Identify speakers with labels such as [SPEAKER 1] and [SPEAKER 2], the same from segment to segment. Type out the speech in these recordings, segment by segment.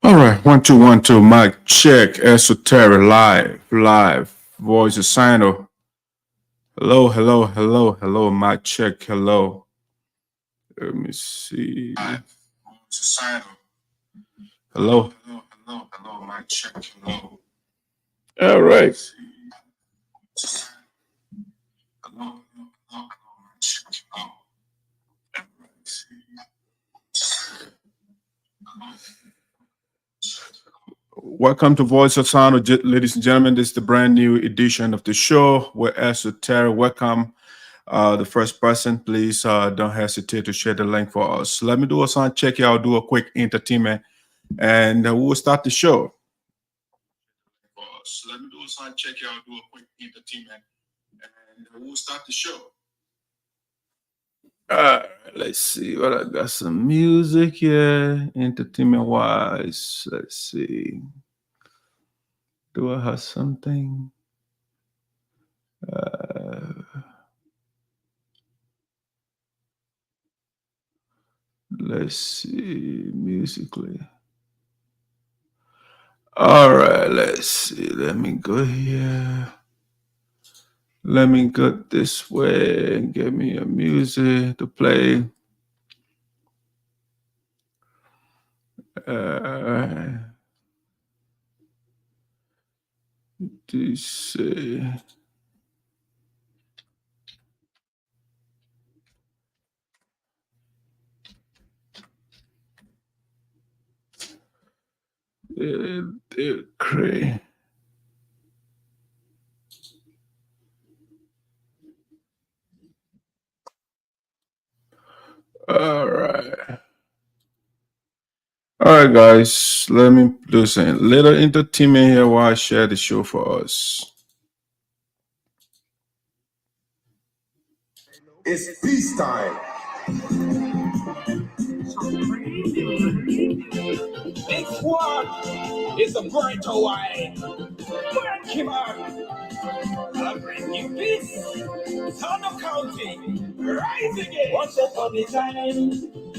[SPEAKER 1] All right, 1 2 1 2. Mic check. ESOTERIC live. Voice of SINOE. Hello, hello, hello, hello. Mic check. Hello. Let me see. Voice of SINOE. Hello, hello, hello, hello. Mic check. Hello. All right. Hello, hello, hello, hello. Mic check. Hello. Welcome to Voice of Sound, ladies and gentlemen. This is the brand new edition of the show. We're ESOTERIC. Welcome. The first person, please don't hesitate to share the link for us. Let me do a sound check here. I'll do a quick entertainment and we'll start the show. Let me do a sound check here. I'll do a quick entertainment and we'll start the show. Let's see what I got. Some music here, entertainment wise. Let's see. Do I have something? Let's see musically. All right, let's see. Let me go here. Let me go this way and get me a music to play. This cray. All right. All right, guys. Let me do some little entertainment here while I share the show for us.
[SPEAKER 2] It's peace time. Big one is a bright Hawaii. Come on. I'll bring you peace. Town of County. Rise again. Once upon a time,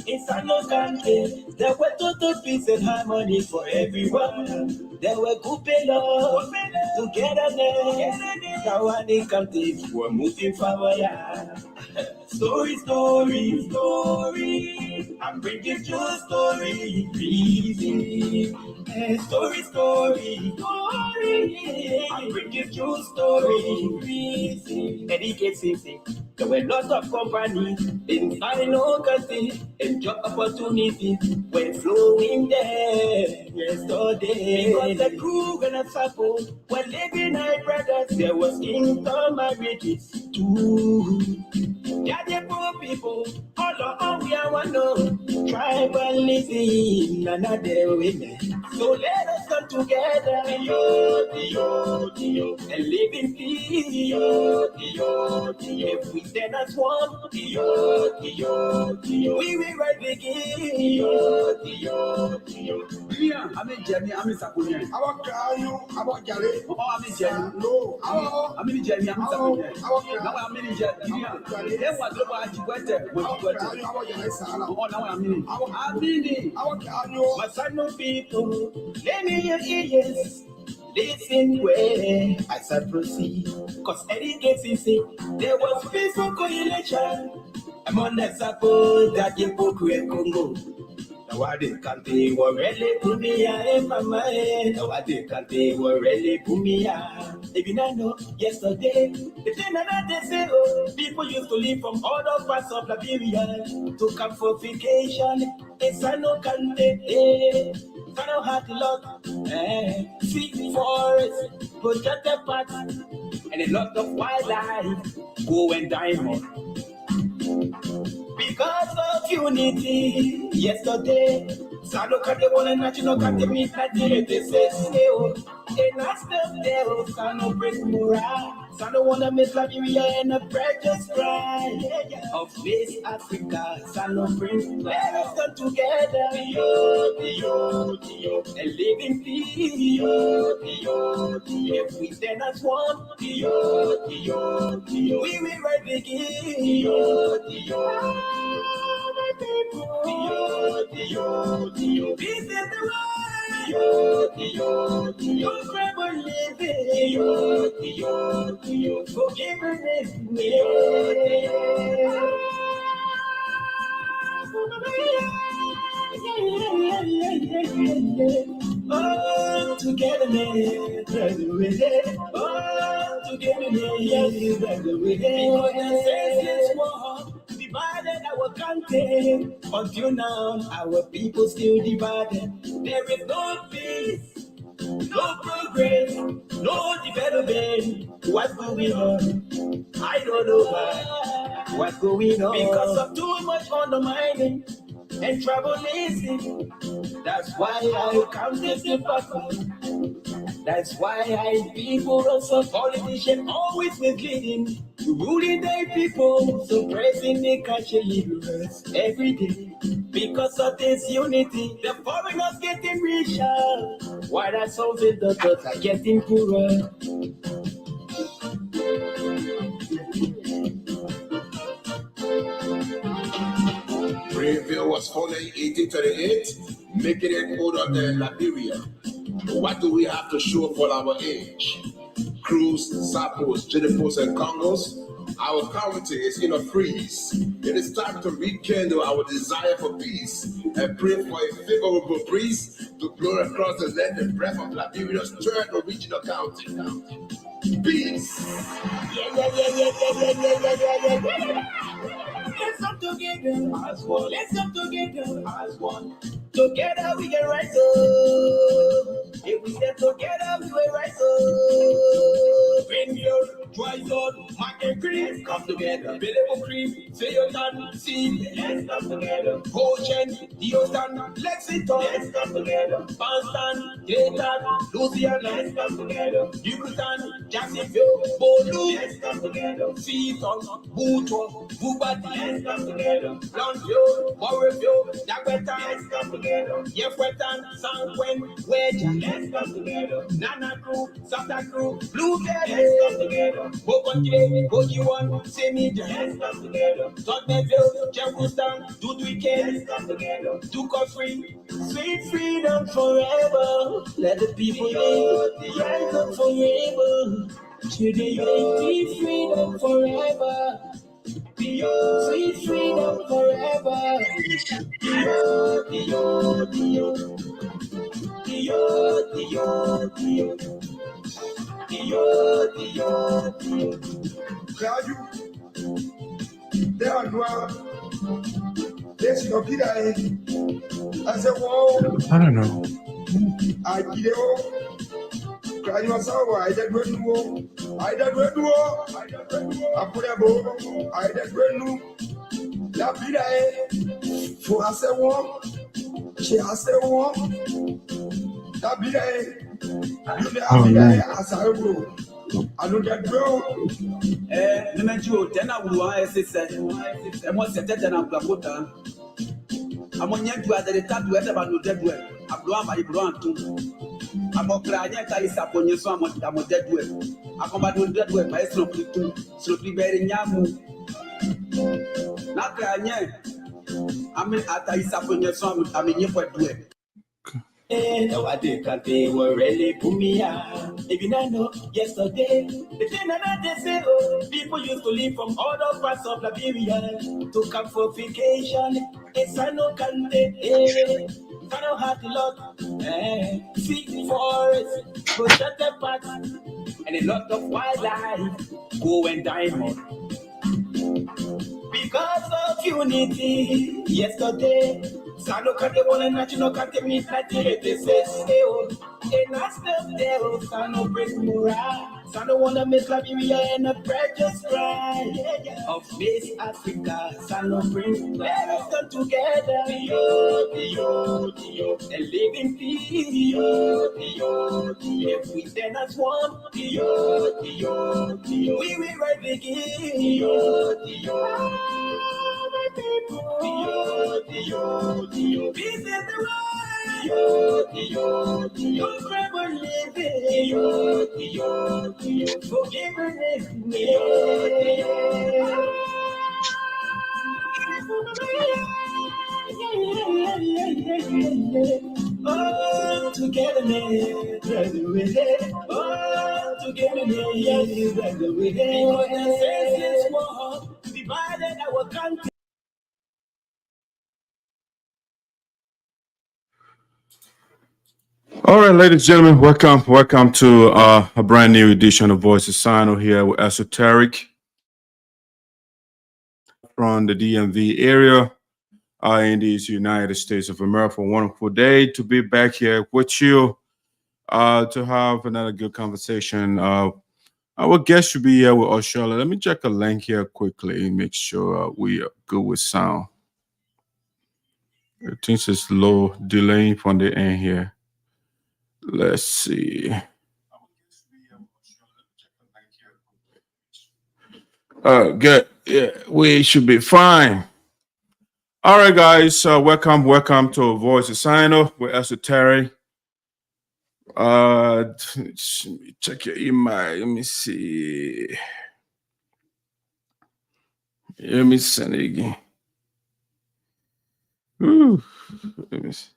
[SPEAKER 2] in SINOE country, there were total peace and harmony for everyone. There were good love, togetherness. Now the countries were moving forward. Story, story, story. I'm bringing you story, reason. Story, story, story. I'm bringing you story, reason. Education. There were lots of companies in SINOE country, and job opportunities were flowing there yesterday. Because the crew and a support were living like brothers. There was intermarriages too. Yeah, the poor people, all of we are one know. Tribalism, another women. So let us come together, and live in peace. If we stand as one, we will right begin. Yeah, I'm in Jenny, I'm in Sapunia. I want you, I want Gary. Oh, I'm in Jenny. No, I'm in Jenny, I'm in Sapunia. Now I'm in Jenny. Then what the watch went there? What you got? Oh, now I'm in. I want you. My SINOE people, let me hear yes. Listen where I shall proceed. Cause Eddie gets easy. There was peaceful coalition among the support that you put with Congo. Now I didn't country were really put me in my mind. Now I didn't country were really put me out. If you not know, yesterday, the thing that they say, oh, people used to live from other parts of Liberia to come for vacation. It's SINOE country. SINOE had a lot, sea, forest, protected parts, and a lot of wildlife, gold and diamond. Because of unity, yesterday, SINOE country won a national country meet Nigeria. They say, and I step there, SINOE break morale. I don't wanna miss Liberia and a precious cry of West Africa. I don't bring let's come together, and live in peace. If we stand as one, we will relegate. This is the way. Don't ever live it. Forgiveness. Oh, togetherness. Oh, togetherness. Because the senseless war divided our country. Until now, our people still divided. There is no peace, no progress, no development. What's going on? I don't know why. What's going on? Because of too much undermining and tribalism. That's why I come to the battle. That's why I people also politicians always misleading, ruling their people, suppressing the culture liberals every day. Because of this unity, the foreigners getting richer, while the souls in the earth are getting poorer.
[SPEAKER 3] Greenville was founded in 1838, making it older than Liberia. What do we have to show for our age? Crews, Sapos, Jenipos, and Congos. Our community is in a freeze. It is time to rekindle our desire for peace and pray for a favorable breeze to blow across the land and breath of Liberia's third original county. Peace.
[SPEAKER 2] Let's come together as one. Let's come together as one. Together we can rise up. If we stand together, we will rise up. When you're dry zone, mac and cream, come together. Billable cream, say your done, see. Let's come together. Potion, Diostan, Lexington, let's come together. Boston, Dayton, Louisiana, let's come together. Yucatan, Jacksonville, Bolu, let's come together. Seaton, Buto, Bubati, let's come together. Longview, Morreville, Dagbeta, let's come together. Yefwetan, Sanquen, Wedge, let's come together. Nana Crew, Santa Crew, Blueberry, let's come together. Bokonke, Bojiwan, Semija, let's come together. Tottenville, Jefferson, Dudwike, let's come together. Duke Free, sweet freedom forever. Let the people live, rise up forever. Should they be freedom forever? Sweet freedom forever.
[SPEAKER 4] Claudio, they are noir. There's no kid. I said, whoa.
[SPEAKER 1] I don't know.
[SPEAKER 4] I did it. Claudio, I did it. I did it. I put a bow. I did it. La vida for I say one. She has said one. La vida as I go. I don't get bro.
[SPEAKER 2] Nemenjo, then I will say, and what's the dead and I'm Blacota. I'm on yet to the tap to ever no dead well. I blow my brand too. I'm a crying, I is upon your son, I'm a dead well. I come back to dead well, my sloppy too, sloppy bearing yamu. Not crying, I mean, I is upon your son, I mean, you what do it. No, I think they were really put me out. If you don't know, yesterday, the thing that they say, oh, people used to leave from other parts of Liberia to come for vacation. It's a no country, it's a no hard luck. See forest, go shut the parts, and a lot of wildlife go and die more. Because of unity, yesterday, Sano Kate one national academy at the and I still there, Sano break Mura. Sano wanna miss Liberia and a precious cry of Miss Africa, celebrate. Let us come together, and live in peace. If we stand as one, we will rise again. Peace is the way. Don't ever live it. Forgiveness. Oh, togetherness, that's the way. Oh, togetherness, that's the way. Because the senses war divided our country.
[SPEAKER 1] All right, ladies and gentlemen, welcome to a brand new edition of Voices SINOE here with Esoteric from the DMV area in the United States of America. A wonderful day to be back here with you to have another good conversation. Our guest should be here with us shortly. Let me check a link here quickly and make sure we are good with sound. I think it's low delay from the end here. Let's see. Good. Yeah, we should be fine. All right, guys. Welcome to Voice of SINOE with Esoteric. Check your email. Let me see. Let me send it again. Ooh. Let me see.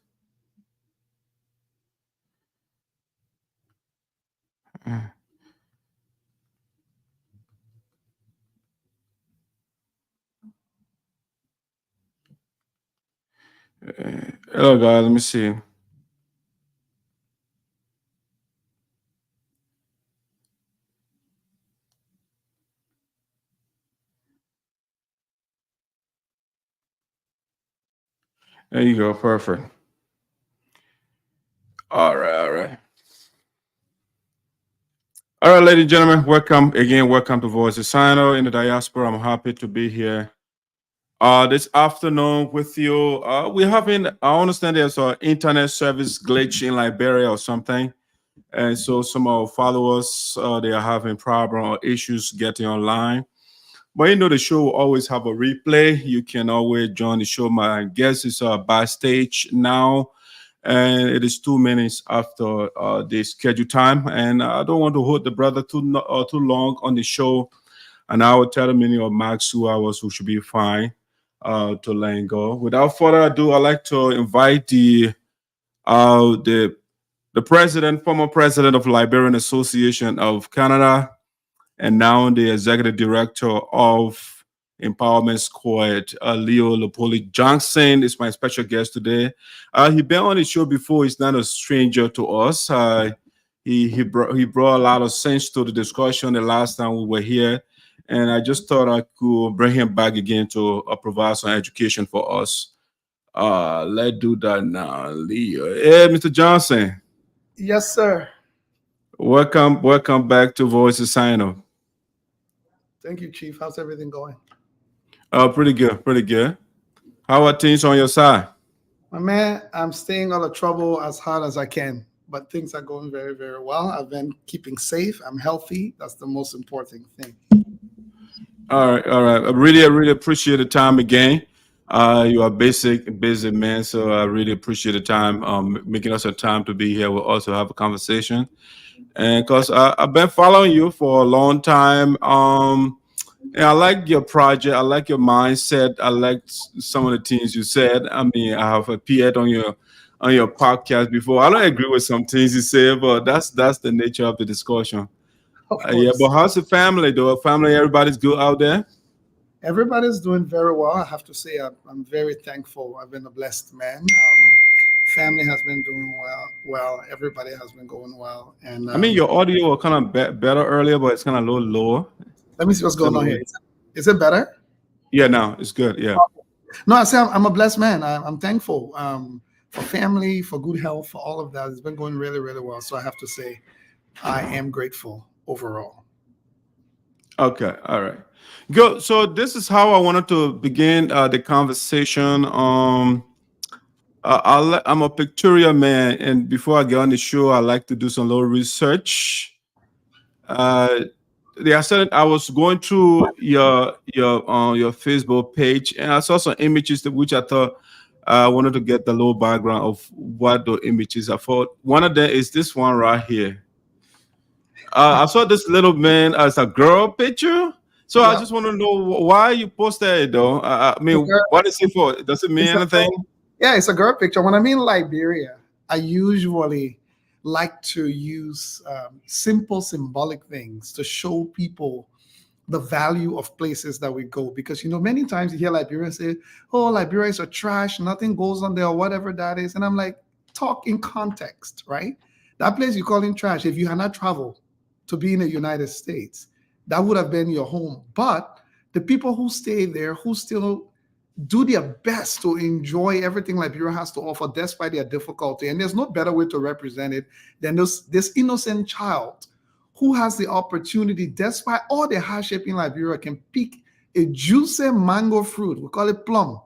[SPEAKER 1] Hello, guys. Let me see. There you go. Perfect. All right. All right, ladies and gentlemen, welcome again. Welcome to Voice of SINOE in the diaspora. I'm happy to be here this afternoon with you. We're having, I understand there's an internet service glitch in Liberia or something. And so some of our followers, they are having problem or issues getting online. But you know, the show will always have a replay. You can always join the show. My guest is backstage now, and it is 2 minutes after the scheduled time. And I don't want to hold the brother too long on the show. An hour, 30 minutes or max 2 hours, we should be fine to let him go. Without further ado, I'd like to invite the president, former president of Liberian Association of Canada, and now the executive director of Empowerment Squad, Leo Nupolu Johnson is my special guest today. He's been on the show before. He's not a stranger to us. He brought a lot of sense to the discussion the last time we were here, and I just thought I could bring him back again to provide some education for us. Let's do that now, Leo. Hey, Mr. Johnson.
[SPEAKER 5] Yes, sir.
[SPEAKER 1] Welcome back to Voice of SINOE.
[SPEAKER 5] Thank you, Chief. How's everything going?
[SPEAKER 1] Pretty good. How are things on your side?
[SPEAKER 5] My man, I'm staying out of trouble as hard as I can, but things are going very, very well. I've been keeping safe. I'm healthy. That's the most important thing.
[SPEAKER 1] All right. I really appreciate the time again. You are busy man, so I really appreciate the time making us a time to be here. We'll also have a conversation. And because I've been following you for a long time, and I like your project. I like your mindset. I like some of the things you said. I mean, I have appeared on your podcast before. I don't agree with some things you say, but that's the nature of the discussion. Yeah, but how's the family, though? Family, everybody's good out there?
[SPEAKER 5] Everybody's doing very well. I have to say I'm very thankful. I've been a blessed man. Family has been doing well. Everybody has been going well. And
[SPEAKER 1] I mean, your audio was kind of better earlier, but it's kind of a little lower.
[SPEAKER 5] Let me see what's going on here. Is it better?
[SPEAKER 1] Yeah, no, it's good. Yeah.
[SPEAKER 5] No, I say I'm a blessed man. I'm thankful for family, for good health, for all of that. It's been going really, really well. So I have to say I am grateful overall.
[SPEAKER 1] Okay. All right. Good. So this is how I wanted to begin the conversation. I'm a pictorial man, and before I get on the show, I like to do some little research. Uh, I said I was going through your Facebook page, and I saw some images which I thought I wanted to get the little background of what the images are for. One of them is this one right here. I saw this little man as a girl picture. So I
[SPEAKER 5] Yeah.
[SPEAKER 1] just want to know why you posted it though. I mean, what is it for? Does it mean anything?
[SPEAKER 5] Yeah, it's a girl picture. When I'm in Liberia, I usually like to use simple symbolic things to show people the value of places that we go. Because, many times you hear Liberians say, oh, Liberia is a trash, nothing goes on there, or whatever that is. And I'm like, talk in context, right? That place you call in trash, if you had not traveled to be in the United States, that would have been your home. But the people who stay there, who still do their best to enjoy everything Liberia has to offer despite their difficulty. And there's no better way to represent it than this innocent child who has the opportunity, despite all the hardship in Liberia, can pick a juicy mango fruit, we call it plum,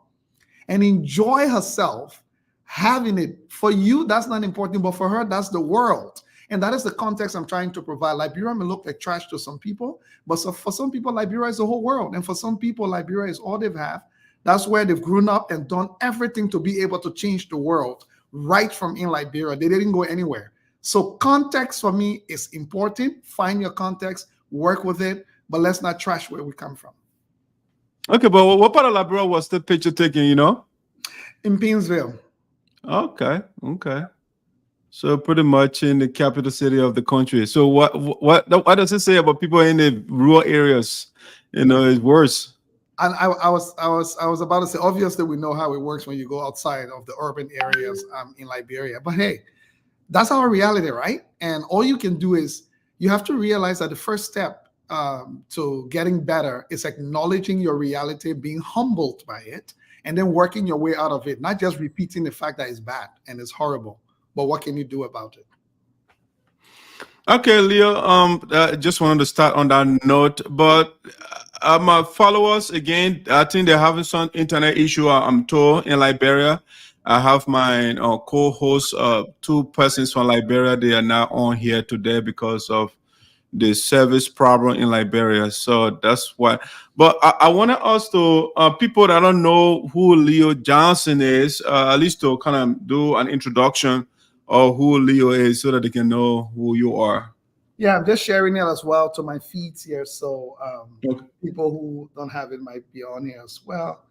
[SPEAKER 5] and enjoy herself having it. For you, that's not important, but for her, that's the world. And that is the context I'm trying to provide. Liberia may look like trash to some people, but for some people, Liberia is the whole world. And for some people, Liberia is all they've had. That's where they've grown up and done everything to be able to change the world right from in Liberia. They didn't go anywhere. So context for me is important. Find your context, work with it, but let's not trash where we come from.
[SPEAKER 1] Okay, but what part of Liberia was the picture taken,
[SPEAKER 5] In Painesville.
[SPEAKER 1] Okay. So pretty much in the capital city of the country. So what does it say about people in the rural areas? It's worse.
[SPEAKER 5] And I was about to say, obviously we know how it works when you go outside of the urban areas in Liberia. But hey, that's our reality, right? And all you can do is you have to realize that the first step to getting better is acknowledging your reality, being humbled by it, and then working your way out of it. Not just repeating the fact that it's bad and it's horrible, but what can you do about it?
[SPEAKER 1] Okay, Leo. Just wanted to start on that note, but my followers again, I think they're having some internet issue. I'm told in Liberia. I have my co-host, two persons from Liberia. They are not on here today because of the service problem in Liberia. So that's why. But I wanted us to people that don't know who Leo Johnson is, at least to kind of do an introduction of who Leo is so that they can know who you are.
[SPEAKER 5] Yeah, I'm just sharing it as well to my feeds here. So
[SPEAKER 1] Okay.
[SPEAKER 5] people who don't have it might be on here as well.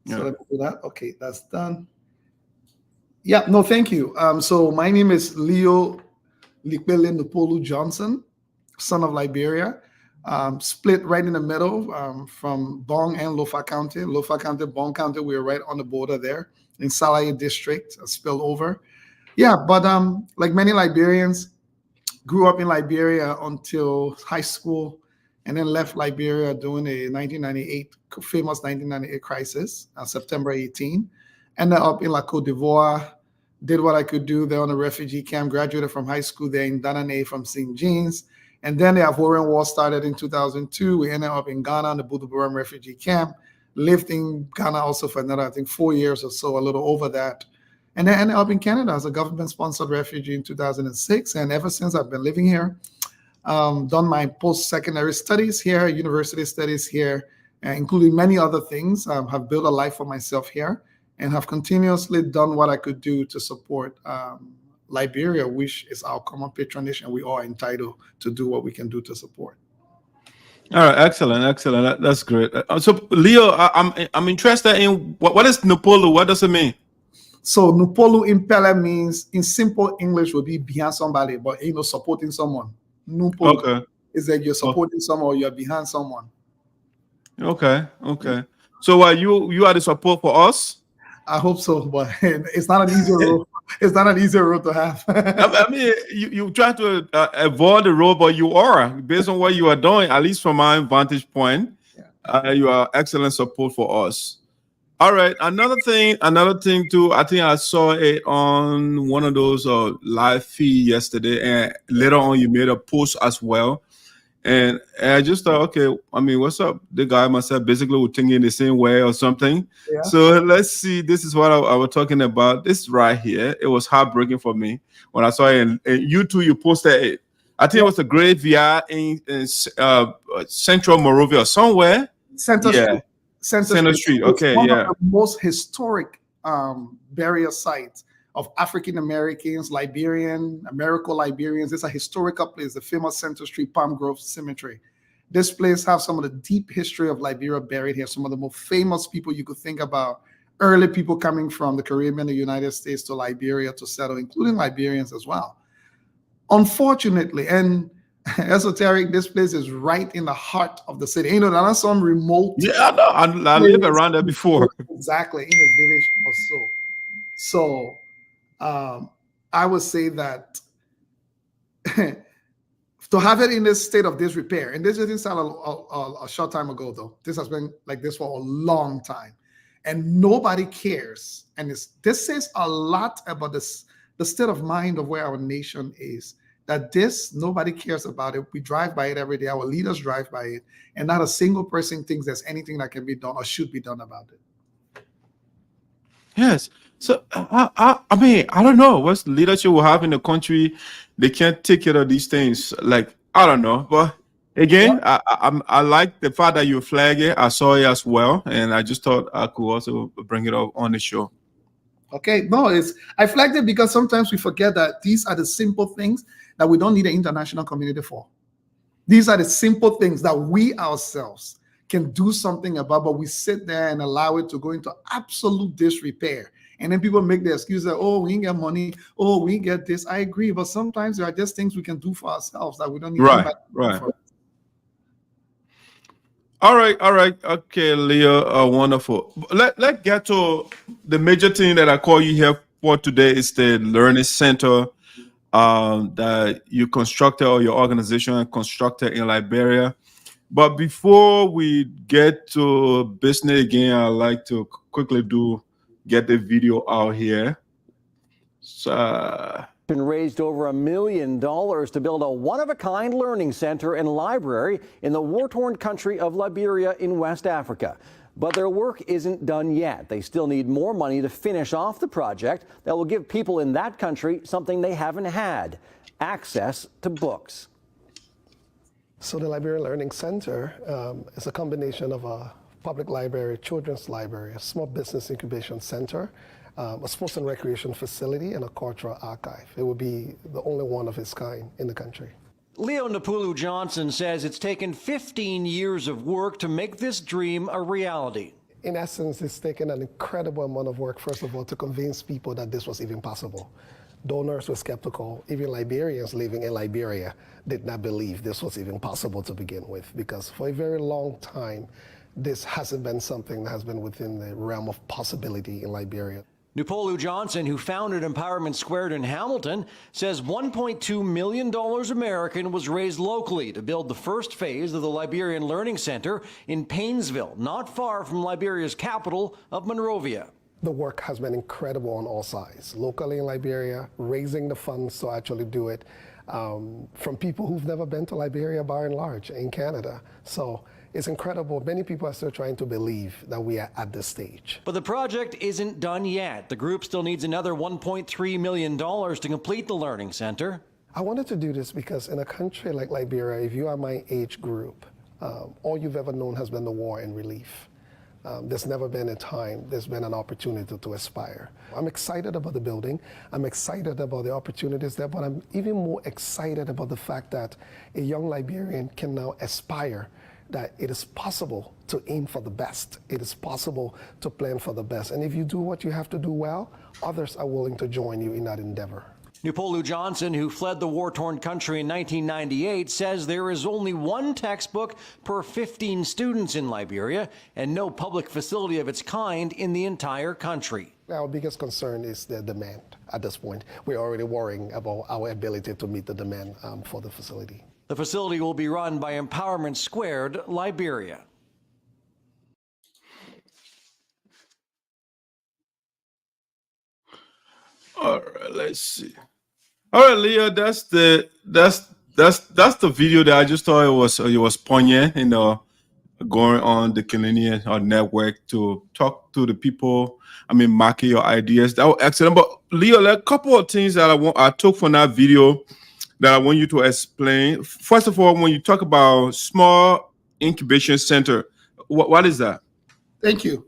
[SPEAKER 5] So
[SPEAKER 1] Yeah.
[SPEAKER 5] let me do that. Okay, that's done. Yeah, no, thank you. So my name is Leo Likpele Nupolu Johnson, son of Liberia, split right in the middle from Bong and Lofa County. Lofa County, Bong County, we're right on the border there in Salaye District, spilled over. Yeah, but like many Liberians, grew up in Liberia until high school and then left Liberia during a famous 1998 crisis, September 18. Ended up in La Côte d'Ivoire, did what I could do there on a refugee camp, graduated from high school there in Danane from St. Jean's. And then the Ivorian War started in 2002. We ended up in Ghana, the Buduburam refugee camp, lived in Ghana also for another, I think, 4 years or so, a little over that. And then ended up in Canada as a government-sponsored refugee in 2006. And ever since I've been living here, done my post-secondary studies here, university studies here, including many other things. Have built a life for myself here and have continuously done what I could do to support Liberia, which is our common patronage, and we are entitled to do what we can do to support.
[SPEAKER 1] All right, excellent. That's great. So, Leo, I'm interested in what is Nupolu? What does it mean?
[SPEAKER 5] So Nupolu in Pele means, in simple English, would be behind somebody, but supporting someone. Nupolu is that you're supporting someone or you're behind someone.
[SPEAKER 1] Okay. So you are the support for us?
[SPEAKER 5] I hope so, but it's not an easy role. It's not an easy role to have.
[SPEAKER 1] I mean, you try to avoid the role, but you are, based on what you are doing, at least from my vantage point, you are excellent support for us. All right. Another thing too, I think I saw it on one of those live feed yesterday, and later on you made a post as well. And I just thought, okay, I mean, what's up? The guy must have basically was thinking the same way or something.
[SPEAKER 5] Yeah.
[SPEAKER 1] So let's see. This is what I was talking about. This right here. It was heartbreaking for me when I saw it. And you too, you posted it. I think it was a graveyard in Central Monrovia or somewhere.
[SPEAKER 5] Center
[SPEAKER 1] Yeah.
[SPEAKER 5] Street.
[SPEAKER 1] Center Street.
[SPEAKER 5] It's
[SPEAKER 1] Okay,
[SPEAKER 5] one
[SPEAKER 1] yeah.
[SPEAKER 5] of the most historic burial sites of African Americans, Liberian, Liberians. It's a historical place, the famous Center Street Palm Grove Cemetery. This place has some of the deep history of Liberia buried here. Some of the most famous people you could think about, early people coming from the Caribbean, the United States to Liberia to settle, including Liberians as well. Unfortunately, and esoteric, this place is right in the heart of the city. You know, there are some remote.
[SPEAKER 1] Yeah, I lived around there before.
[SPEAKER 5] Exactly, in a village or so. So I would say that to have it in this state of disrepair, and this didn't start a short time ago, though. This has been like this for a long time, and nobody cares. And this says a lot about the state of mind of where our nation is. That nobody cares about it. We drive by it every day. Our leaders drive by it, and not a single person thinks there's anything that can be done or should be done about it.
[SPEAKER 1] Yes. So I mean, I don't know what's leadership will have in the country. They can't take care of these things. Like, I don't know. But again, I like the fact that you flag it. I saw it as well, and I just thought I could also bring it up on the show.
[SPEAKER 5] Okay, no, I flagged it because sometimes we forget that these are the simple things that we don't need an international community for. These are the simple things that we ourselves can do something about, but we sit there and allow it to go into absolute disrepair. And then people make the excuse that, oh, we didn't get money, oh, we didn't get this. I agree, but sometimes there are just things we can do for ourselves that we don't need anybody to do for us.
[SPEAKER 1] All right. Okay, Leo, wonderful. Let's get to the major thing that I call you here for today is the Learning Center that you constructed, or your organization constructed in Liberia. But before we get to business again, I'd like to quickly get the video out here. So
[SPEAKER 6] raised over $1 million to build a one-of-a-kind learning center and library in the war-torn country of Liberia in West Africa. But their work isn't done yet. They still need more money to finish off the project that will give people in that country something they haven't had: access to books.
[SPEAKER 7] So the Liberian Learning Center is a combination of a public library, children's library, a small business incubation center, a sports and recreation facility, and a cultural archive. It would be the only one of its kind in the country.
[SPEAKER 6] Leo Nupolu Johnson says it's taken 15 years of work to make this dream a reality.
[SPEAKER 7] In essence, it's taken an incredible amount of work, first of all, to convince people that this was even possible. Donors were skeptical. Even Liberians living in Liberia did not believe this was even possible to begin with, because for a very long time, this hasn't been something that has been within the realm of possibility in Liberia.
[SPEAKER 6] Nupolu Johnson, who founded Empowerment Squared in Hamilton, says $1.2 million American was raised locally to build the first phase of the Liberian Learning Center in Painesville, not far from Liberia's capital of Monrovia.
[SPEAKER 7] The work has been incredible on all sides. Locally in Liberia, raising the funds to actually do it from people who've never been to Liberia by and large in Canada. So it's incredible. Many people are still trying to believe that we are at this stage.
[SPEAKER 6] But the project isn't done yet. The group still needs another $1.3 million to complete the Learning Center.
[SPEAKER 7] I wanted to do this because in a country like Liberia, if you are my age group, all you've ever known has been the war and relief. There's never been a time there's been an opportunity to aspire. I'm excited about the building. I'm excited about the opportunities there, but I'm even more excited about the fact that a young Liberian can now aspire, that it is possible to aim for the best. It is possible to plan for the best. And if you do what you have to do well, others are willing to join you in that endeavor.
[SPEAKER 6] Nupolu Johnson, who fled the war-torn country in 1998, says there is only one textbook per 15 students in Liberia and no public facility of its kind in the entire country.
[SPEAKER 7] Our biggest concern is the demand at this point. We're already worrying about our ability to meet the demand for the facility.
[SPEAKER 6] The facility will be run by Empowerment Squared Liberia.
[SPEAKER 1] All right, let's see. All right, Leo, that's that's the video that I just thought it was poignant, going on the Canadian network to talk to the people. I mean, market your ideas. That was excellent. But Leo, there are a couple of things that I took from that video that I want you to explain. First of all, when you talk about small incubation center, what is that?
[SPEAKER 5] Thank you.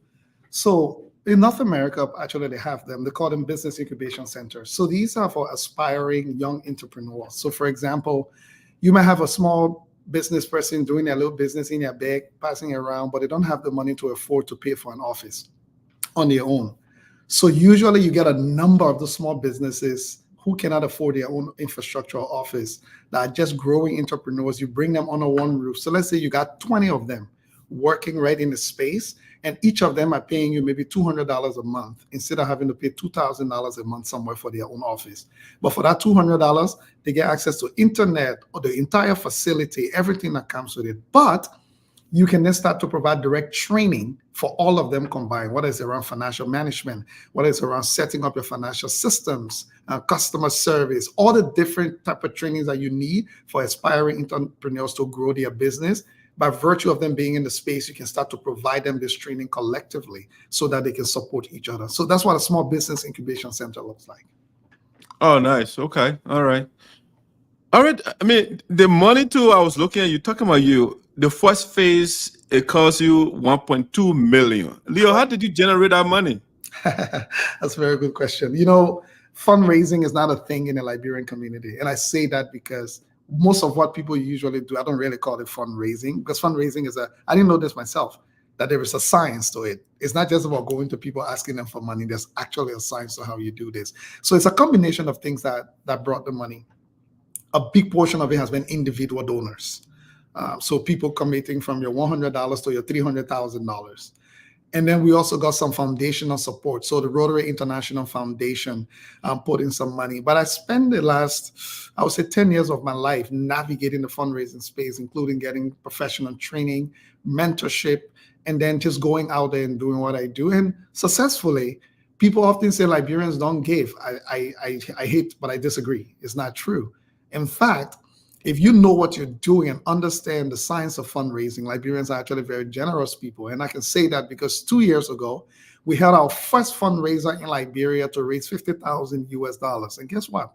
[SPEAKER 5] So in North America, actually, they have them. They call them business incubation centers. So these are for aspiring young entrepreneurs. So for example, you might have a small business person doing their little business in their bag, passing it around, but they don't have the money to afford to pay for an office on their own. So usually you get a number of the small businesses who cannot afford their own infrastructure or office that are just growing entrepreneurs. You bring them under one roof. So let's say you got 20 of them working right in the space, and each of them are paying you maybe $200 a month instead of having to pay $2,000 a month somewhere for their own office. But for that $200, they get access to internet or the entire facility, everything that comes with it. But you can then start to provide direct training for all of them combined, whether it's around financial management, whether it's around setting up your financial systems, customer service, all the different type of trainings that you need for aspiring entrepreneurs to grow their business. By virtue of them being in the space, you can start to provide them this training collectively so that they can support each other. So that's what a small business incubation center looks like.
[SPEAKER 1] Oh, nice. Okay. All right. I mean, the money too, I was looking at you, talking about the first phase, it costs you 1.2 million. Leo, how did you generate that money?
[SPEAKER 5] That's a very good question. Fundraising is not a thing in the Liberian community. And I say that because most of what people usually do, I don't really call it fundraising, because fundraising I didn't know this myself, that there is a science to it. It's not just about going to people asking them for money. There's actually a science to how you do this. So it's a combination of things that brought the money. A big portion of it has been individual donors. So people committing from your $100 to your $300,000. And then we also got some foundational support. So the Rotary International Foundation put in some money. But I spent the last, I would say, 10 years of my life navigating the fundraising space, including getting professional training, mentorship, and then just going out there and doing what I do. And successfully, people often say Liberians don't give. I hate, but I disagree. It's not true. In fact, if you know what you're doing and understand the science of fundraising, Liberians are actually very generous people. And I can say that because 2 years ago, we had our first fundraiser in Liberia to raise $50,000 US. And guess what?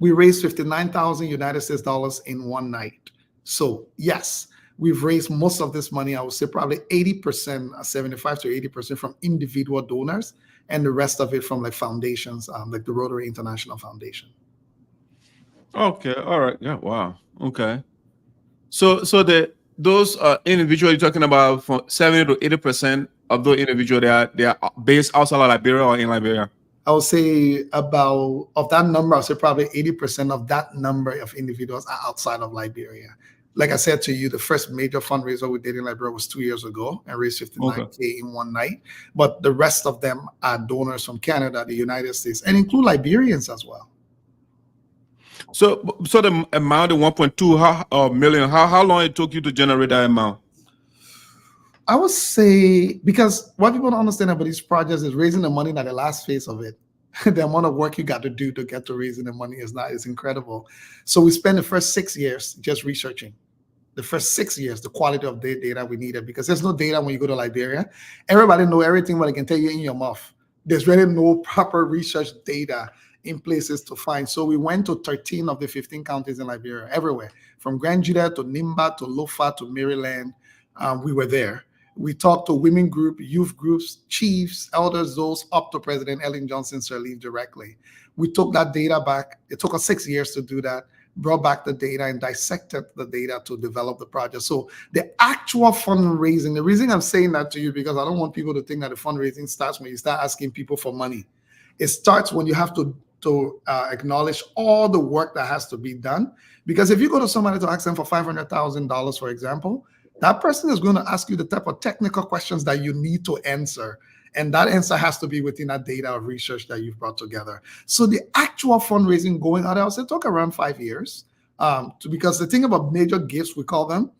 [SPEAKER 5] We raised 59,000 United States dollars in one night. So yes, we've raised most of this money. I would say probably 80%, 75 to 80% from individual donors, and the rest of it from like foundations, like the Rotary International Foundation.
[SPEAKER 1] Okay. All right. Yeah. Wow. Okay. So those individuals you're talking about, from 70 to 80% of those individuals, they are based outside of Liberia or in Liberia?
[SPEAKER 5] I would say of that number, I would say probably 80% of that number of individuals are outside of Liberia. Like I said to you, the first major fundraiser we did in Liberia was 2 years ago and raised 59K in one night. But the rest of them are donors from Canada, the United States, and include Liberians as well.
[SPEAKER 1] So the amount of 1.2 million, how long it took you to generate that amount?
[SPEAKER 5] I would say, because what people don't understand about these projects is raising the money, not the last phase of it. The amount of work you got to do to get to raising the money is incredible. So we spent the first 6 years just researching. The first 6 years, the quality of the data we needed, because there's no data when you go to Liberia. Everybody know everything, but I can tell you in your mouth. There's really no proper research data in places to find. So we went to 13 of the 15 counties in Liberia, everywhere, from Grand Juda to Nimba to Lofa to Maryland. We were there. We talked to women group, youth groups, chiefs, elders, those up to President Ellen Johnson Sirleaf directly. We took that data back. It took us 6 years to do that, brought back the data and dissected the data to develop the project. So the actual fundraising, the reason I'm saying that to you, because I don't want people to think that the fundraising starts when you start asking people for money. It starts when you have to acknowledge all the work that has to be done. Because if you go to somebody to ask them for $500,000, for example, that person is going to ask you the type of technical questions that you need to answer. And that answer has to be within that data of research that you've brought together. So the actual fundraising going out, I would say, took around 5 years. Because the thing about major gifts, we call them,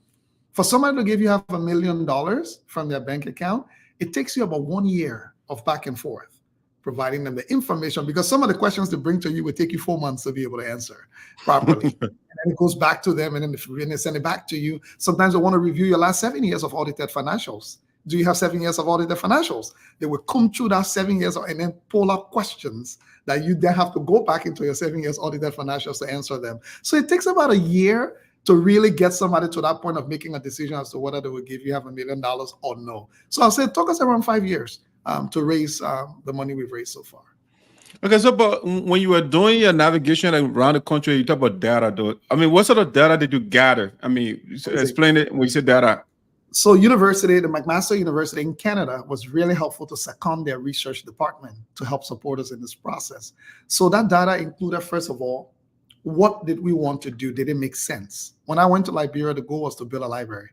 [SPEAKER 5] for somebody to give you $500,000 from their bank account, it takes you about 1 year of back and forth, providing them the information, because some of the questions they bring to you will take you 4 months to be able to answer properly. And And it goes back to them, and then when they send it back to you, sometimes they want to review your last 7 years of audited financials. Do you have 7 years of audited financials? They will come through that 7 years and then pull up questions that you then have to go back into your 7 years audited financials to answer them. So it takes about a year to really get somebody to that point of making a decision as to whether they will give you $1 million or no. So I'll say it took us around 5 years to raise the money we've raised so far.
[SPEAKER 1] Okay, so but when you were doing your navigation around the country, you talk about data, though. I mean, what sort of data did you gather? I mean, explain it when you say data.
[SPEAKER 5] So the McMaster University in Canada was really helpful to second their research department to help support us in this process. So that data included, first of all, what did we want to do? Did it make sense? When I went to Liberia, the goal was to build a library.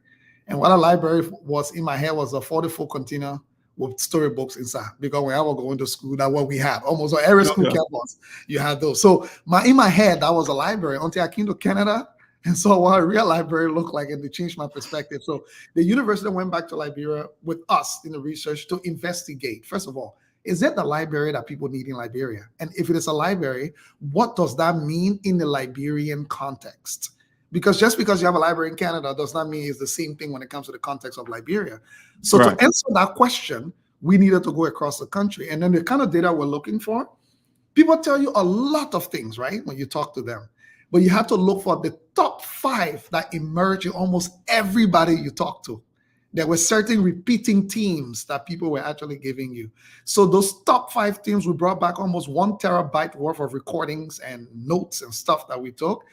[SPEAKER 5] And what a library was in my head was a 44 container with storybooks inside, because when I was going to school, that's what we had. Almost on every school campus, you had those. So in my head, that was a library until I came to Canada and saw what a real library looked like, and it changed my perspective. So the university went back to Liberia with us in the research to investigate, first of all, is it the library that people need in Liberia? And if it is a library, what does that mean in the Liberian context? Because just because you have a library in Canada does not mean it's the same thing when it comes to the context of Liberia. So to answer that question, we needed to go across the country. And then the kind of data we're looking for, people tell you a lot of things, right, when you talk to them. But you have to look for the top 5 that emerge in almost everybody you talk to. There were certain repeating themes that people were actually giving you. So those top 5 themes, we brought back almost 1 terabyte worth of recordings and notes and stuff that we took.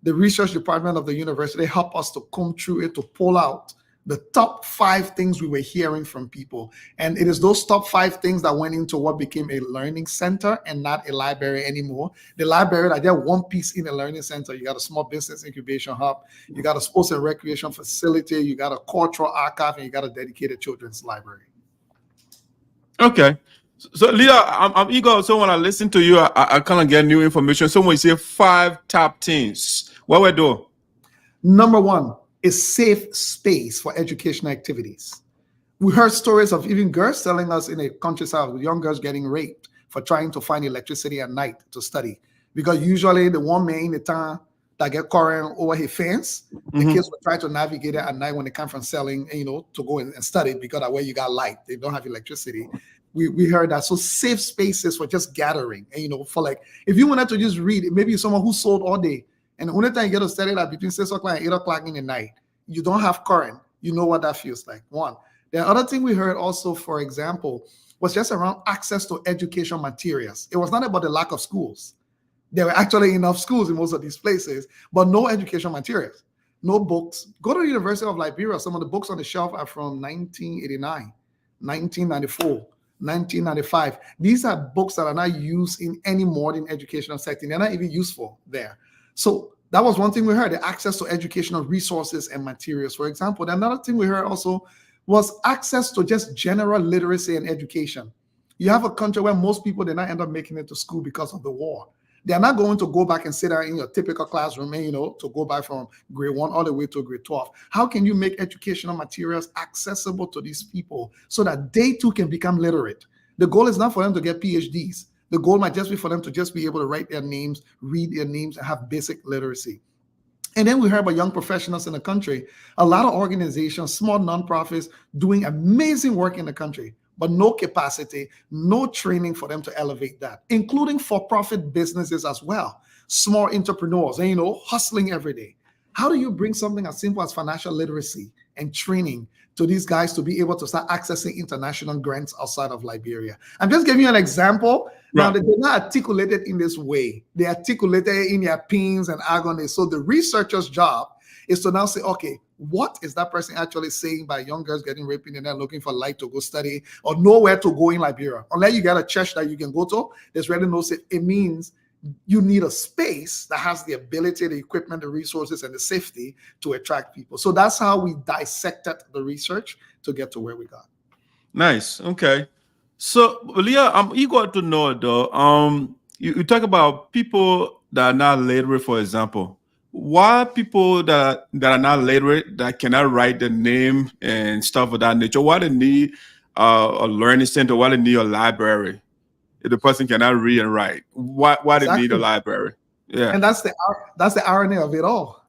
[SPEAKER 5] The research department of the university helped us to comb through it to pull out the top 5 things we were hearing from people. And it is those top 5 things that went into what became a learning center and not a library anymore. The library, like, they're one piece in a learning center. You got a small business incubation hub, you got a sports and recreation facility, you got a cultural archive, and you got a dedicated children's library.
[SPEAKER 1] Okay. So, Leah, I'm eager. So when I listen to you, I kind of get new information. So when you say 5 top things, what we do?
[SPEAKER 5] Number 1 is safe space for educational activities. We heard stories of even girls telling us in a countryside with young girls getting raped for trying to find electricity at night to study. Because usually the one man in the town that get current over his fence, the kids will try to navigate it at night when they come from selling, to go and study, because that way you got light. They don't have electricity. We heard that. So safe spaces for just gathering, and for like, if you wanted to just read, maybe you're someone who sold all day, and the only time you get to study that between 6 o'clock and 8 o'clock in the night, you don't have current. You know what that feels like. One. The other thing we heard also, for example, was just around access to education materials. It was not about the lack of schools. There were actually enough schools in most of these places, but no education materials, no books. Go to the University of Liberia. Some of the books on the shelf are from 1989, 1994, 1995. These are books that are not used in any modern educational setting. They're not even useful there. So that was one thing we heard, the access to educational resources and materials, for example. And another thing we heard also was access to just general literacy and education. You have a country where most people did not end up making it to school because of the war. They're not going to go back and sit down in your typical classroom, to go back from grade 1 all the way to grade 12. How can you make educational materials accessible to these people so that they too can become literate? The goal is not for them to get PhDs. The goal might just be for them to just be able to write their names, read their names, and have basic literacy. And then we heard about young professionals in the country. A lot of organizations, small nonprofits, doing amazing work in the country, but no capacity, no training for them to elevate that, including for-profit businesses as well, small entrepreneurs, and hustling every day. How do you bring something as simple as financial literacy and training to these guys to be able to start accessing international grants outside of Liberia? I'm just giving you an example. Now, they did not articulate it in this way. They articulated it in their pins and agonies. So the researcher's job is to now say, okay, what is that person actually saying by young girls getting raped and they're looking for light to go study or nowhere to go in Liberia? Unless you got a church that you can go to, there's really no safe. It means you need a space that has the ability, the equipment, the resources, and the safety to attract people. So that's how we dissected the research to get to where we got.
[SPEAKER 1] Nice. Okay. So, Leah, I'm eager to know, though. You talk about people that are not literate, for example. Why people that are not literate, that cannot write the name and stuff of that nature, why they need a learning center, why they need a library? If the person cannot read and write, why they need a library? Yeah.
[SPEAKER 5] And that's the irony of it all.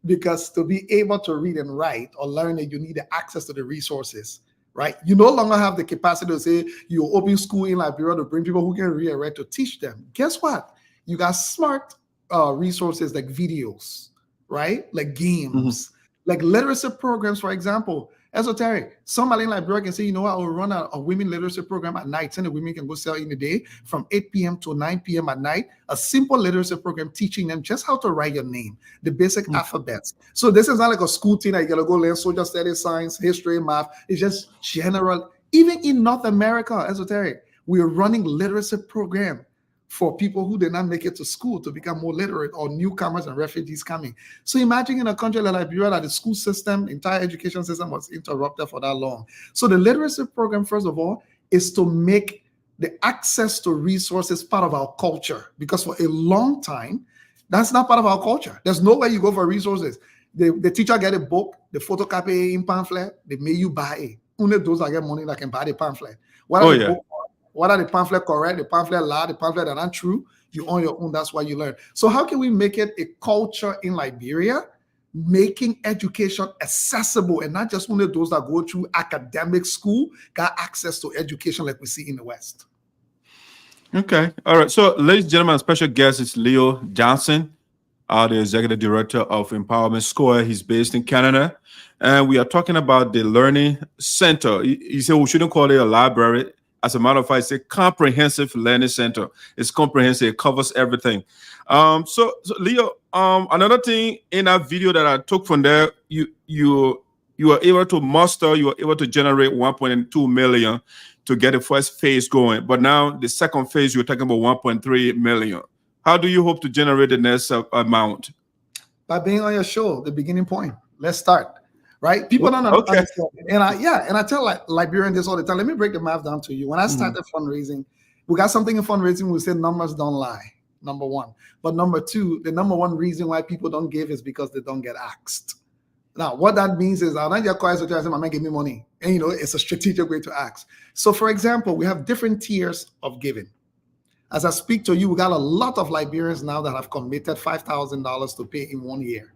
[SPEAKER 5] Because to be able to read and write or learn it, you need the access to the resources, right? You no longer have the capacity to say you open school in Liberia to bring people who can read and write to teach them. Guess what? You got smart resources like videos, right? Like games, like literacy programs, for example. Esoteric. Somebody in Liberia can say, you know what, I will run a women literacy program at night, and the women can go sell in the day from 8 p.m. to 9 p.m. at night. A simple literacy program teaching them just how to write your name, the basic alphabets. So this is not like a school thing that you gotta go learn social studies, science, history, math. It's just general. Even in North America, Esoteric, we are running literacy program for people who did not make it to school to become more literate, or newcomers and refugees coming. So imagine in a country like Liberia that the school system, entire education system was interrupted for that long. So the literacy program, first of all, is to make the access to resources part of our culture, because for a long time, that's not part of our culture. There's nowhere you go for resources. The teacher get a book, the photocopy in pamphlet, they make you buy it. Only those that get money that can buy the pamphlet. What are the pamphlet correct, the pamphlet lie, the pamphlet that aren't true? You own your own, that's why you learn. So how can we make it a culture in Liberia, making education accessible, and not just only those that go through academic school got access to education like we see in the West?
[SPEAKER 1] Okay. All right. So, ladies and gentlemen, our special guest is Leo Johnson, the Executive Director of Empowerment Square. He's based in Canada. And we are talking about the Learning Center. He said we shouldn't call it a library. As a matter of fact, it's a comprehensive learning center. It's comprehensive. It covers everything. So Leo, another thing in that video that I took from there, you were able to muster, you were able to generate 1.2 million to get the first phase going. But now the second phase, you're talking about 1.3 million. How do you hope to generate the next amount?
[SPEAKER 5] By being on your show, the beginning point. Let's start. Right? People don't understand. And I tell Liberians this all the time. Let me break the math down to you. When I started fundraising, we got something in fundraising. We said numbers don't lie. Number one. But number two, the number one reason why people don't give is because they don't get asked. Now, what that means is I'll not just call and say, "Mama, give me money." And it's a strategic way to ask. So, for example, we have different tiers of giving. As I speak to you, we got a lot of Liberians now that have committed $5,000 to pay in 1 year.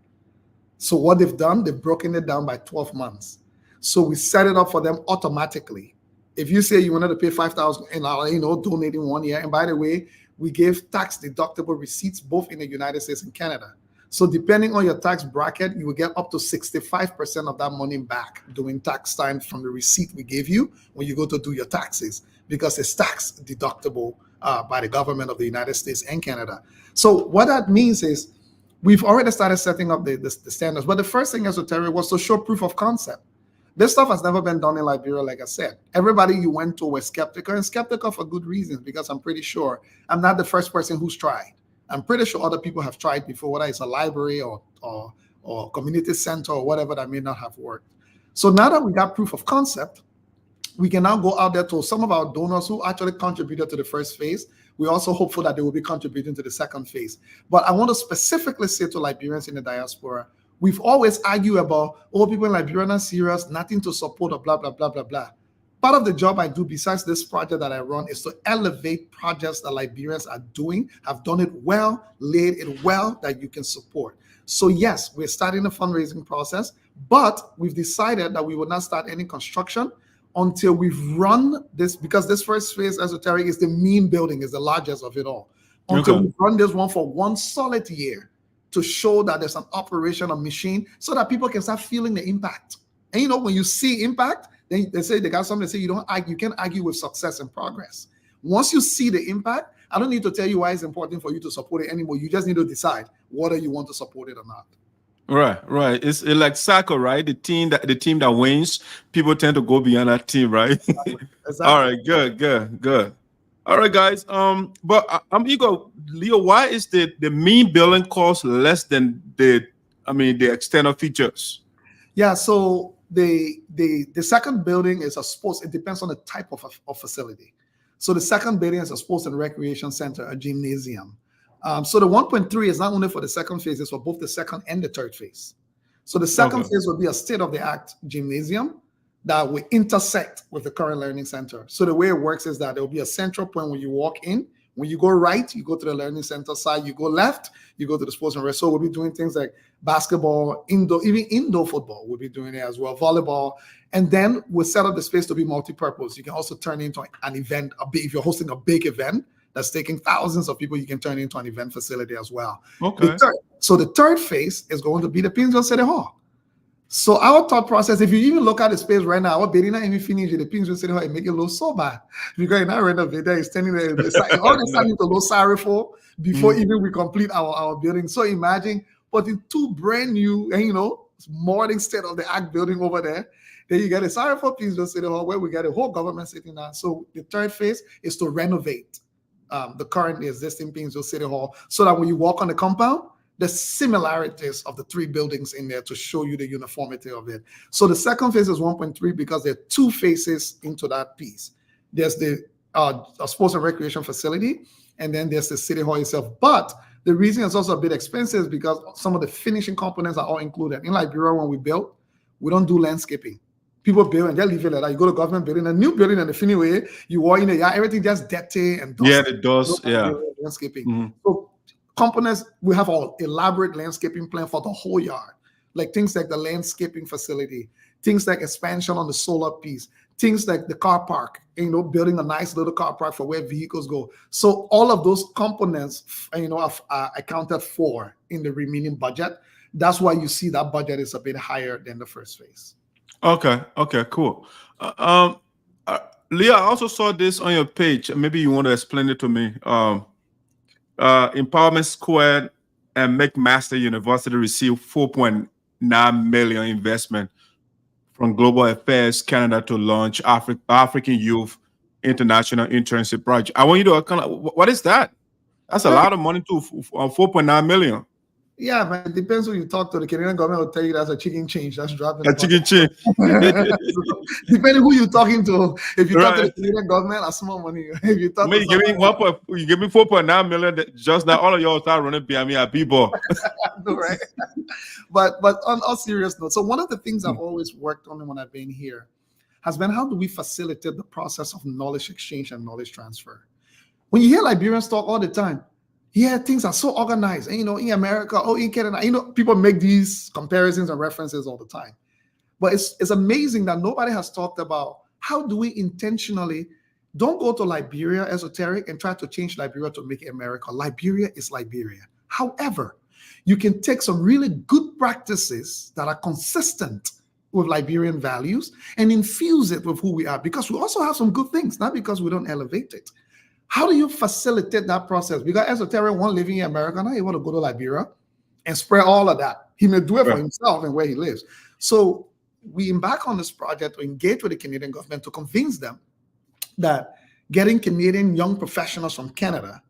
[SPEAKER 5] So what they've done, they've broken it down by 12 months. So we set it up for them automatically. If you say you wanted to pay $5,000 and donate in 1 year, and by the way, we give tax deductible receipts both in the United States and Canada. So depending on your tax bracket, you will get up to 65% of that money back during tax time from the receipt we gave you when you go to do your taxes, because it's tax deductible by the government of the United States and Canada. So what that means is we've already started setting up the standards. But the first thing, Esoteric, was to show proof of concept. This stuff has never been done in Liberia, like I said. Everybody you went to was skeptical, and skeptical for good reasons, because I'm pretty sure I'm not the first person who's tried. I'm pretty sure other people have tried before, whether it's a library or community center or whatever that may not have worked. So now that we got proof of concept, we can now go out there to some of our donors who actually contributed to the first phase. We're also hopeful that they will be contributing to the second phase. But I want to specifically say to Liberians in the diaspora, we've always argued about, people in Liberia are not serious, nothing to support, or blah, blah, blah, blah, blah. Part of the job I do, besides this project that I run, is to elevate projects that Liberians are doing, have done it well, laid it well, that you can support. So yes, we're starting the fundraising process, but we've decided that we will not start any construction until we've run this, because this first phase, Esoteric, is the main building, is the largest of it all. Until we've run this one for 1 solid year to show that there's an operational machine so that people can start feeling the impact. And when you see impact, then they say, they got something to say, you can't argue with success and progress. Once you see the impact, I don't need to tell you why it's important for you to support it anymore. You just need to decide whether you want to support it or not.
[SPEAKER 1] Right. It's like soccer, right? The team that wins, people tend to go beyond that team, right? Exactly. All right, good. All right, guys. But I'm eager, Leo. Why is the mean building cost less than the external features? Yeah.
[SPEAKER 5] So the second building is it depends on the type of facility. So the second building is a sports and recreation center, a gymnasium. So the 1.3 is not only for the second phase, it's for both the second and the third phase. So the second phase will be a state-of-the-art gymnasium that will intersect with the current learning center. So the way it works is that there will be a central point when you walk in, When you go right, you go to the learning center side. You go left, you go to the sports and rec. So we'll be doing things like basketball, even indoor football. We'll be doing it as well, volleyball. And then we'll set up the space to be multi-purpose. You can also turn it into an event. If you're hosting a big event that's taking thousands of people, you can turn it into an event facility as well.
[SPEAKER 1] Okay.
[SPEAKER 5] So the third phase is going to be the Pinsville City Hall. So our thought process, if you even look at the space right now, our building not even finished, the Pinsville City Hall, it make it look so bad. Because you're not renovated, it's standing there, all the starting to look sorry for before even we complete our building. So imagine putting two brand new, modern state-of-the-art building over there. Then you get a sorry for Pinsville City Hall where we get a whole government sitting there. So the third phase is to renovate the currently existing Pinsville City Hall so that when you walk on the compound, the similarities of the three buildings in there to show you the uniformity of it. So the second phase is 1.3 because there are two phases into that piece. There's the sports and recreation facility, and then there's the city hall itself. But the reason it's also a bit expensive is because some of the finishing components are all included. In Liberia, when we built, we don't do landscaping. People build and they leave it like that. You go to government building, a new building, and the finish way, you walk in there, everything just dirty and dusty.
[SPEAKER 1] Yeah, the dust,
[SPEAKER 5] landscaping. So components, we have an elaborate landscaping plan for the whole yard, like things like the landscaping facility, things like expansion on the solar piece, things like the car park, building a nice little car park for where vehicles go. So all of those components, are accounted for in the remaining budget. That's why you see that budget is a bit higher than the first phase.
[SPEAKER 1] Okay, cool. Leah, I also saw this on your page. Maybe you want to explain it to me. Empowerment Squared and McMaster University received $4.9 million investment from Global Affairs Canada to launch African Youth International Internship Project. I want you to what is that? That's a lot of money too, 4.9 million.
[SPEAKER 5] Yeah, man, it depends who you talk to. The Canadian government will tell you that's a chicken change. That's dropping.
[SPEAKER 1] A chicken change.
[SPEAKER 5] So, depending who you're talking to. If you talk to the Canadian government, that's small money. If you talk
[SPEAKER 1] you give me 4.9 million, just now all of y'all start running behind me at B-ball.
[SPEAKER 5] Right? But on a serious note, so one of the things I've always worked on when I've been here has been how do we facilitate the process of knowledge exchange and knowledge transfer? When you hear Liberians talk all the time, yeah, things are so organized. And, in America, in Canada, people make these comparisons and references all the time. But it's amazing that nobody has talked about how do we intentionally don't go to Liberia esoteric and try to change Liberia to make it America. Liberia is Liberia. However, you can take some really good practices that are consistent with Liberian values and infuse it with who we are, because we also have some good things, not because we don't elevate it. How do you facilitate that process? Because esoteric one living in America, now he want to go to Liberia and spread all of that. He may do it for himself and where he lives. So we embark on this project to engage with the Canadian government to convince them that getting Canadian young professionals from Canada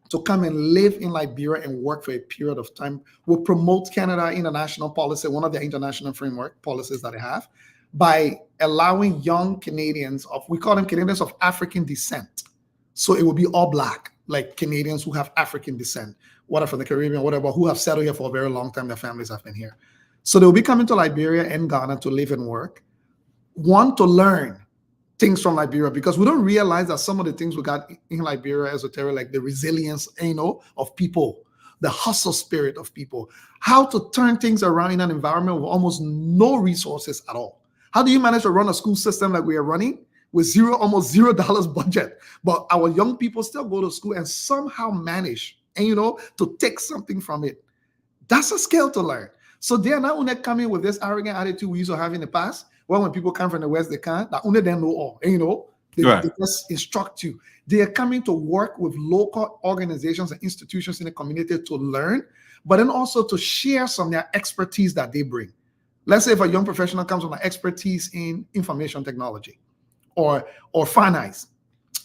[SPEAKER 5] to come and live in Liberia and work for a period of time will promote Canada international policy, one of the international framework policies that they have, by allowing young Canadians we call them Canadians of African descent. So it will be all Black, like Canadians who have African descent, whether from the Caribbean, whatever, who have settled here for a very long time. Their families have been here. So they'll be coming to Liberia and Ghana to live and work. One, to learn things from Liberia, because we don't realize that some of the things we got in Liberia esoteric, like the resilience, of people, the hustle spirit of people, how to turn things around in an environment with almost no resources at all. How do you manage to run a school system like we are running with almost $0 budget, but our young people still go to school and somehow manage, to take something from it? That's a skill to learn. So they are not only coming with this arrogant attitude we used to have in the past. Well, when people come from the West, they can't. That only they know all. They just instruct you. They are coming to work with local organizations and institutions in the community to learn, but then also to share some of their expertise that they bring. Let's say if a young professional comes with an expertise in information technology or finance.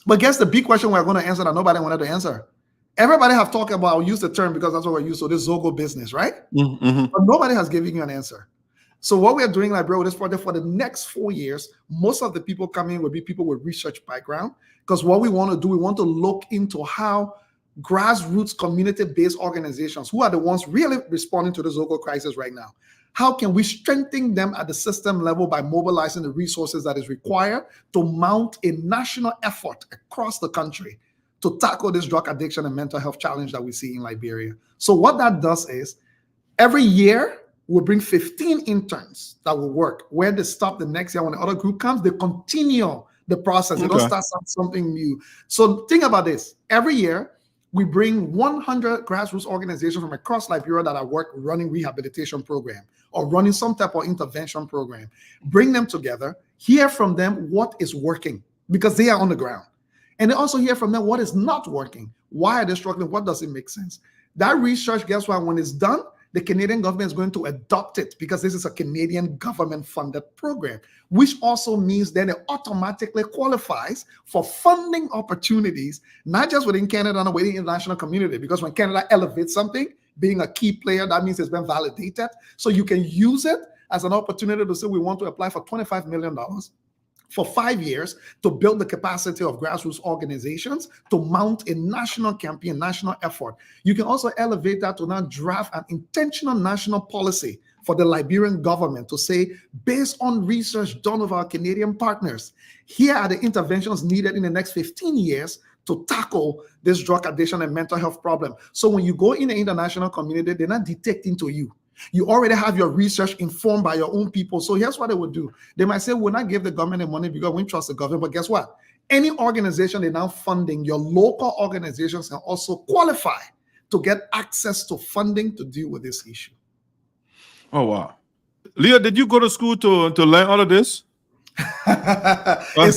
[SPEAKER 5] But guess the big question we're going to answer that nobody wanted to answer. Everybody have talked about, I'll use the term because that's what we're used to, this Zogo business, right? Mm-hmm. But nobody has given you an answer. So what we're doing, like, bro, with this project for the next 4 years, most of the people coming will be people with research background, because what we want to do, we want to look into how grassroots community-based organizations, who are the ones really responding to the Zogo crisis right now, how can we strengthen them at the system level by mobilizing the resources that is required to mount a national effort across the country to tackle this drug addiction and mental health challenge that we see in Liberia. So what that does is every year we'll bring 15 interns that will work. Where they stop the next year, when the other group comes, they continue the process. They don't start something new. So think about this. Every year, we bring 100 grassroots organizations from across Liberia that are running rehabilitation program or running some type of intervention program. Bring them together, hear from them what is working, because they are on the ground. And then also hear from them what is not working. Why are they struggling? What doesn't make sense? That research, guess what? When it's done, the Canadian government is going to adopt it because this is a Canadian government-funded program, which also means then it automatically qualifies for funding opportunities, not just within Canada and within the international community, because when Canada elevates something, being a key player, that means it's been validated. So you can use it as an opportunity to say we want to apply for $25 million for 5 years to build the capacity of grassroots organizations to mount a national campaign, national effort. You can also elevate that to now draft an intentional national policy for the Liberian government to say, based on research done with our Canadian partners, here are the interventions needed in the next 15 years to tackle this drug addiction and mental health problem. So when you go in the international community, they're not dictating to you. You already have your research informed by your own people. So here's what they would do. They might say, we'll not give the government the money because we trust the government. But guess what? Any organization they're now funding, your local organizations can also qualify to get access to funding to deal with this issue.
[SPEAKER 1] Oh, wow. Leo, did you go to school to learn all of this?
[SPEAKER 5] It's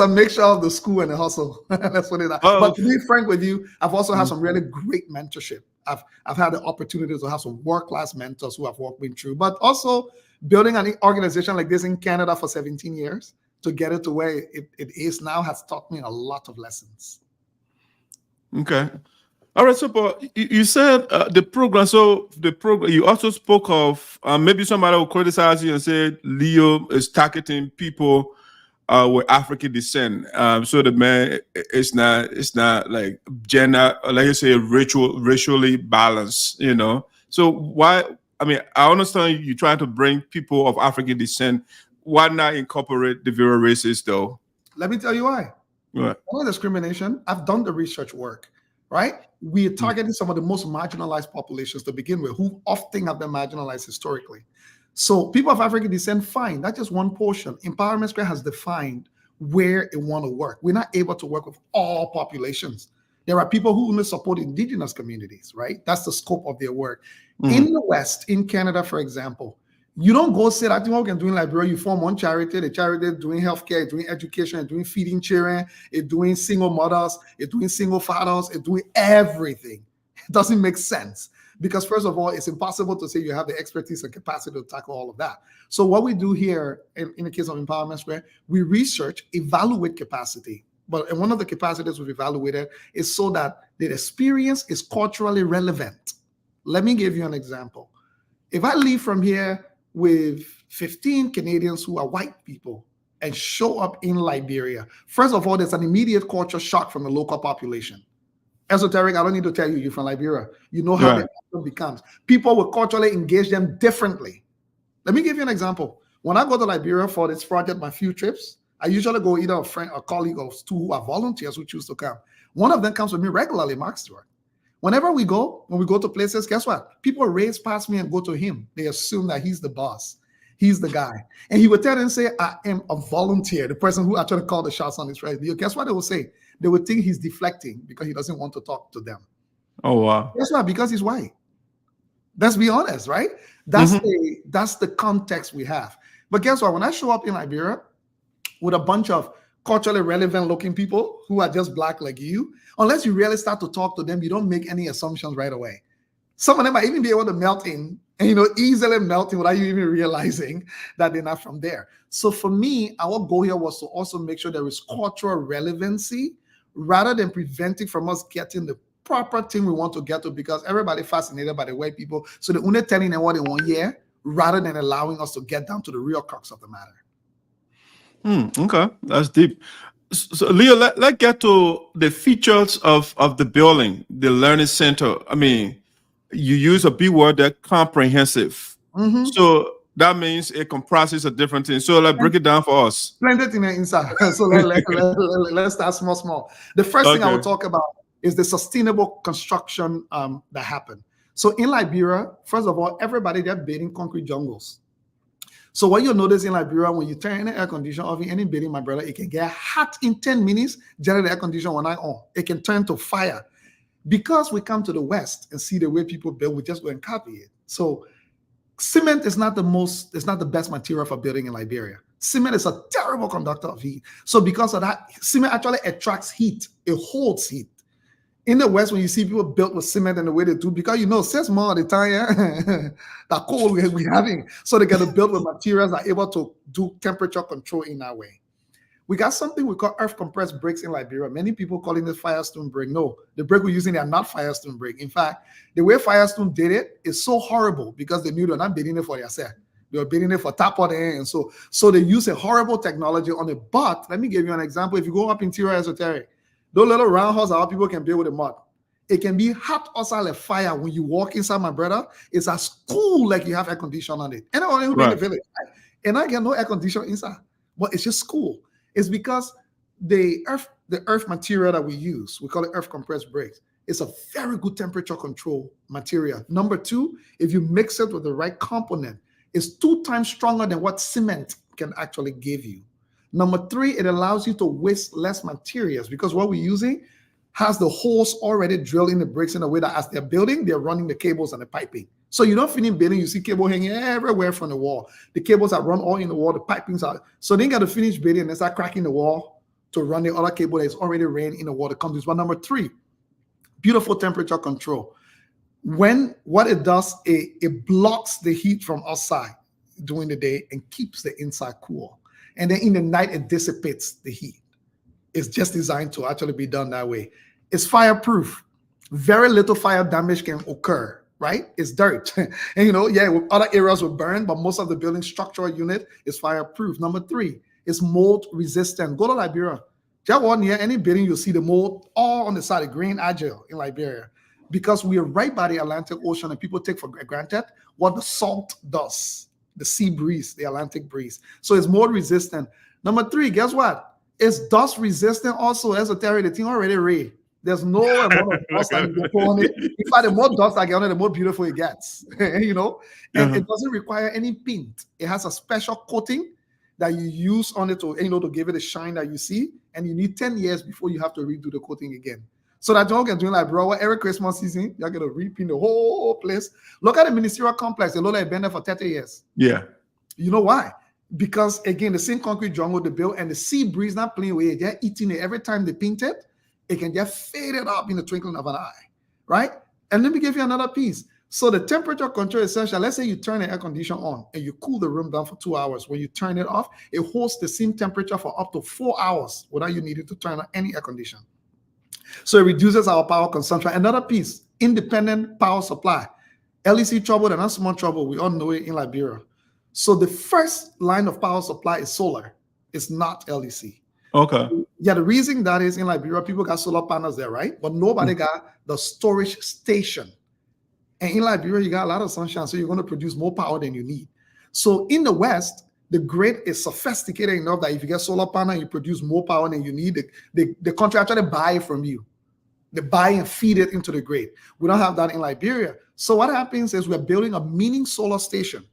[SPEAKER 5] a mixture of the school and the hustle. That's what it is. But to be frank with you, I've also had some really great mentorship. I've had the opportunity to have some world-class mentors who have walked me through, but also building an organization like this in Canada for 17 years to get it to where it is now has taught me a lot of lessons.
[SPEAKER 1] Okay. All right, so Paul, you said the program. So the program, you also spoke of maybe somebody will criticize you and say Leo is targeting people with African descent. So the man, it's not like gender, like you say, racially balanced. You know. So why? I mean, I understand you're trying to bring people of African descent. Why not incorporate the various races, though?
[SPEAKER 5] Let me tell you why.
[SPEAKER 1] Right.
[SPEAKER 5] No discrimination. I've done the research work. Right? We are targeting some of the most marginalized populations to begin with, who often have been marginalized historically. So people of African descent, fine. That's just one portion. Empowerment Square has defined where it want to work. We're not able to work with all populations. There are people who only support indigenous communities, right? That's the scope of their work. In the West, in Canada, for example, you don't go say that thing what we can do in Liberia. You form one charity, the charity is doing healthcare, doing education, doing feeding children, it's doing single mothers, it's doing single fathers, it's doing everything. It doesn't make sense because first of all, it's impossible to say you have the expertise and capacity to tackle all of that. So what we do here in the case of Empowerment Square, we research, evaluate capacity. But one of the capacities we've evaluated is so that the experience is culturally relevant. Let me give you an example. If I leave from here with 15 Canadians who are white people and show up in Liberia, first of all, there's an immediate culture shock from the local population. Esoteric, I don't need to tell you, you're from Liberia. You know how it becomes. People will culturally engage them differently. Let me give you an example. When I go to Liberia for this project, my few trips, I usually go either a friend, a colleague, or two who are volunteers who choose to come. One of them comes with me regularly, Mark Stewart. Whenever we go, when we go to places, guess what? People race past me and go to him. They assume that he's the boss. He's the guy. And he would tell them, say, I am a volunteer, the person who actually called the shots on this radio. Guess what they will say? They would think he's deflecting because he doesn't want to talk to them.
[SPEAKER 1] Oh, wow.
[SPEAKER 5] Guess what? Because he's white. Let's be honest, right? That's the context we have. But guess what? When I show up in Liberia with a bunch of culturally relevant looking people who are just black like you, unless you really start to talk to them, you don't make any assumptions right away. Some of them might even be able to melt in and, easily melting without you even realizing that they're not from there. So for me, our goal here was to also make sure there is cultural relevancy rather than preventing from us getting the proper thing we want to get to, because everybody fascinated by the white people. So they're only telling them what they want to hear rather than allowing us to get down to the real crux of the matter.
[SPEAKER 1] Okay, that's deep. So Leo, let's get to the features of the building, the learning center. I mean, you use a big word, that comprehensive. So That means it comprises of different things. So let's break it down for us.
[SPEAKER 5] Plenty thing inside. So let's start small. The first thing I will talk about is the sustainable construction that happened. So in Liberia, first of all, everybody they're building concrete jungles. So what you'll notice in Liberia, when you turn any air conditioner off in any building, my brother, it can get hot in 10 minutes. Generally, the air conditioner when I on, it can turn to fire. Because we come to the West and see the way people build, we just go and copy it. So cement is not the best material for building in Liberia. Cement is a terrible conductor of heat. So because of that, cement actually attracts heat. It holds heat. In the West, when you see people built with cement and the way they do, because you know, it says more of the time, that cold we're having. So they get to build with materials that are able to do temperature control in that way. We got something we call earth compressed bricks in Liberia. Many people calling it Firestone brick. No, the brick we're using are not Firestone brick. In fact, the way Firestone did it is so horrible because they knew they're not building it for themselves. They were building it for tap water, and so they use a horrible technology on it. But let me give you an example. If you go up interior esoteric, those little round houses how people can build with the mud. It can be hot outside like fire when you walk inside, my brother. It's as cool like you have air conditioning on it. Anyone who in the village, and I get no air conditioning inside, but it's just cool. It's because the earth material that we use, we call it earth compressed bricks. It's a very good temperature control material. Number two, if you mix it with the right component, it's 2 times stronger than what cement can actually give you. Number three, it allows you to waste less materials because what we're using has the holes already drilled in the bricks in a way that as they're building, they're running the cables and the piping. So you don't finish building, you see cable hanging everywhere from the wall. The cables are run all in the wall, the pipings are. So they got to finish building and start cracking the wall to run the other cable that's already ran in the wall that comes. But number three, beautiful temperature control. What it does, it blocks the heat from outside during the day and keeps the inside cool. And then in the night, it dissipates the heat. It's just designed to actually be done that way. It's fireproof. Very little fire damage can occur, right? It's dirt. And other areas will burn, but most of the building structural unit is fireproof. Number three, it's mold resistant. Go to Liberia. Just 1 year, any building, you'll see the mold all on the side of green agile in Liberia. Because we are right by the Atlantic Ocean and people take for granted what the salt does. The sea breeze, the Atlantic breeze. So it's mold resistant. Number three, guess what? It's dust resistant also. Esoteric, the thing already read. There's no amount of dust that you can put on it. In fact, the more dust I get on it, the more beautiful it gets. And it doesn't require any paint. It has a special coating that you use on it to give it a shine that you see. And you need 10 years before you have to redo the coating again. So that y'all can do like, bro, every Christmas season, you're going to repaint the whole place. Look at the ministerial complex. It looks like it's been there for 30 years. Yeah. You know why? Because, again, the same concrete jungle they built and the sea breeze not playing with it. They're eating it. Every time they paint it, it can just fade it up in the twinkling of an eye, right? And let me give you another piece. So the temperature control is essential. Let's say you turn the air conditioner on and you cool the room down for 2 hours. When you turn it off, it holds the same temperature for up to 4 hours without you needing to turn on any air conditioner. So it reduces our power consumption. Another piece, independent power supply. LEC trouble and not small trouble. We all know it in Liberia. So the first line of power supply is solar. It's not LEC. Okay. Yeah, the reason that is in Liberia, people got solar panels there, right? But nobody got the storage station. And in Liberia, you got a lot of sunshine, so you're going to produce more power than you need. So in the West, the grid is sophisticated enough that if you get solar panel, you produce more power than you need. The country actually buy it from you. They buy and feed it into the grid. We don't have that in Liberia. So what happens is we're building a mini solar station.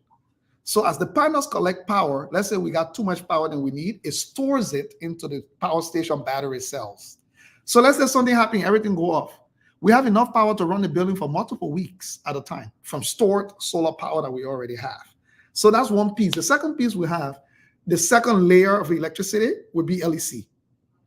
[SPEAKER 5] So as the panels collect power, let's say we got too much power than we need, it stores it into the power station battery cells. So let's say something happens, everything go off. We have enough power to run the building for multiple weeks at a time from stored solar power that we already have. So that's one piece. The second piece we have, the second layer of electricity would be LEC.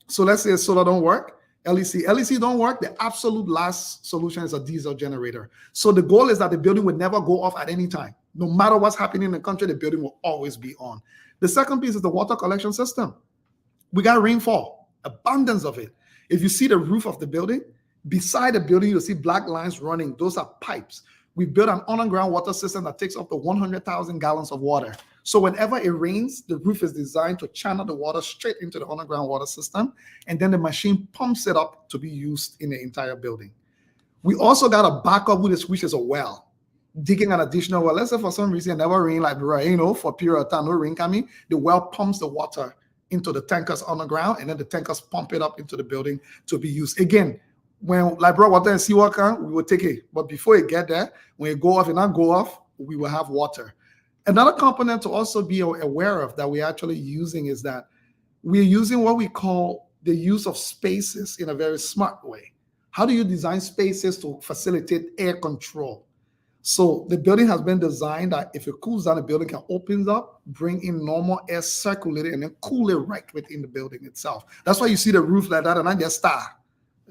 [SPEAKER 5] So let's say solar don't work, LEC don't work. The absolute last solution is a diesel generator. So the goal is that the building would never go off at any time. No matter what's happening in the country, the building will always be on. The second piece is the water collection system. We got rainfall, abundance of it. If you see the roof of the building, beside the building, you'll see black lines running. Those are pipes. We built an underground water system that takes up to 100,000 gallons of water. So whenever it rains, the roof is designed to channel the water straight into the underground water system, and then the machine pumps it up to be used in the entire building. We also got a backup, which is a well. digging an additional well. Let's say for some reason it never rain like Liberia, for a period of time, no rain coming, the well pumps the water into the tankers on the ground, and then the tankers pump it up into the building to be used. Again, when Liberia water and seawater, we will take it. But before it get there, when it go off and not go off, we will have water. Another component to also be aware of that we're actually using is that we're using what we call the use of spaces in a very smart way. How do you design spaces to facilitate air control? So the building has been designed that if it cools down, the building can open up, bring in normal air, circulate it, and then cool it right within the building itself. That's why you see the roof like that, and I just star.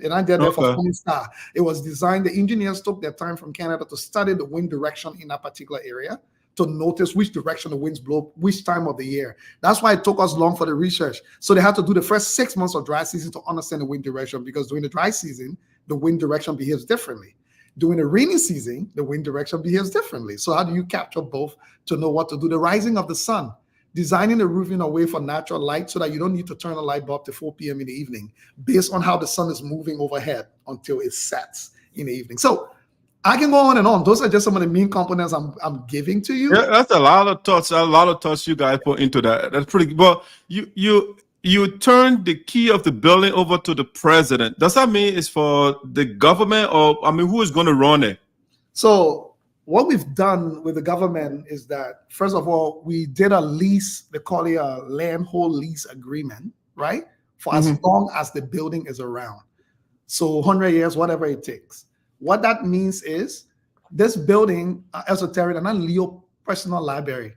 [SPEAKER 5] And I did there for Foaming Star. It was designed, the engineers took their time from Canada to study the wind direction in that particular area, to notice which direction the winds blow, which time of the year. That's why it took us long for the research. So they had to do the first 6 months of dry season to understand the wind direction, because during the dry season, the wind direction behaves differently. During the rainy season, the wind direction behaves differently. So how do you capture both to know what to do? The rising of the sun, designing the roof in a way for natural light so that you don't need to turn the light bulb to 4 p.m. in the evening based on how the sun is moving overhead until it sets in the evening. So I can go on and on. Those are just some of the main components I'm giving to you.
[SPEAKER 1] Yeah, that's a lot of thoughts you guys put into that. That's pretty good. Well, you turned the key of the building over to the president. Does that mean it's for the government, or I mean, who is going to run it?
[SPEAKER 5] So what we've done with the government is that, first of all, we did a lease, they call it a land hold lease agreement, right? For as long as the building is around. So 100 years, whatever it takes. What that means is this building, Esoteric, and not Leo personal library.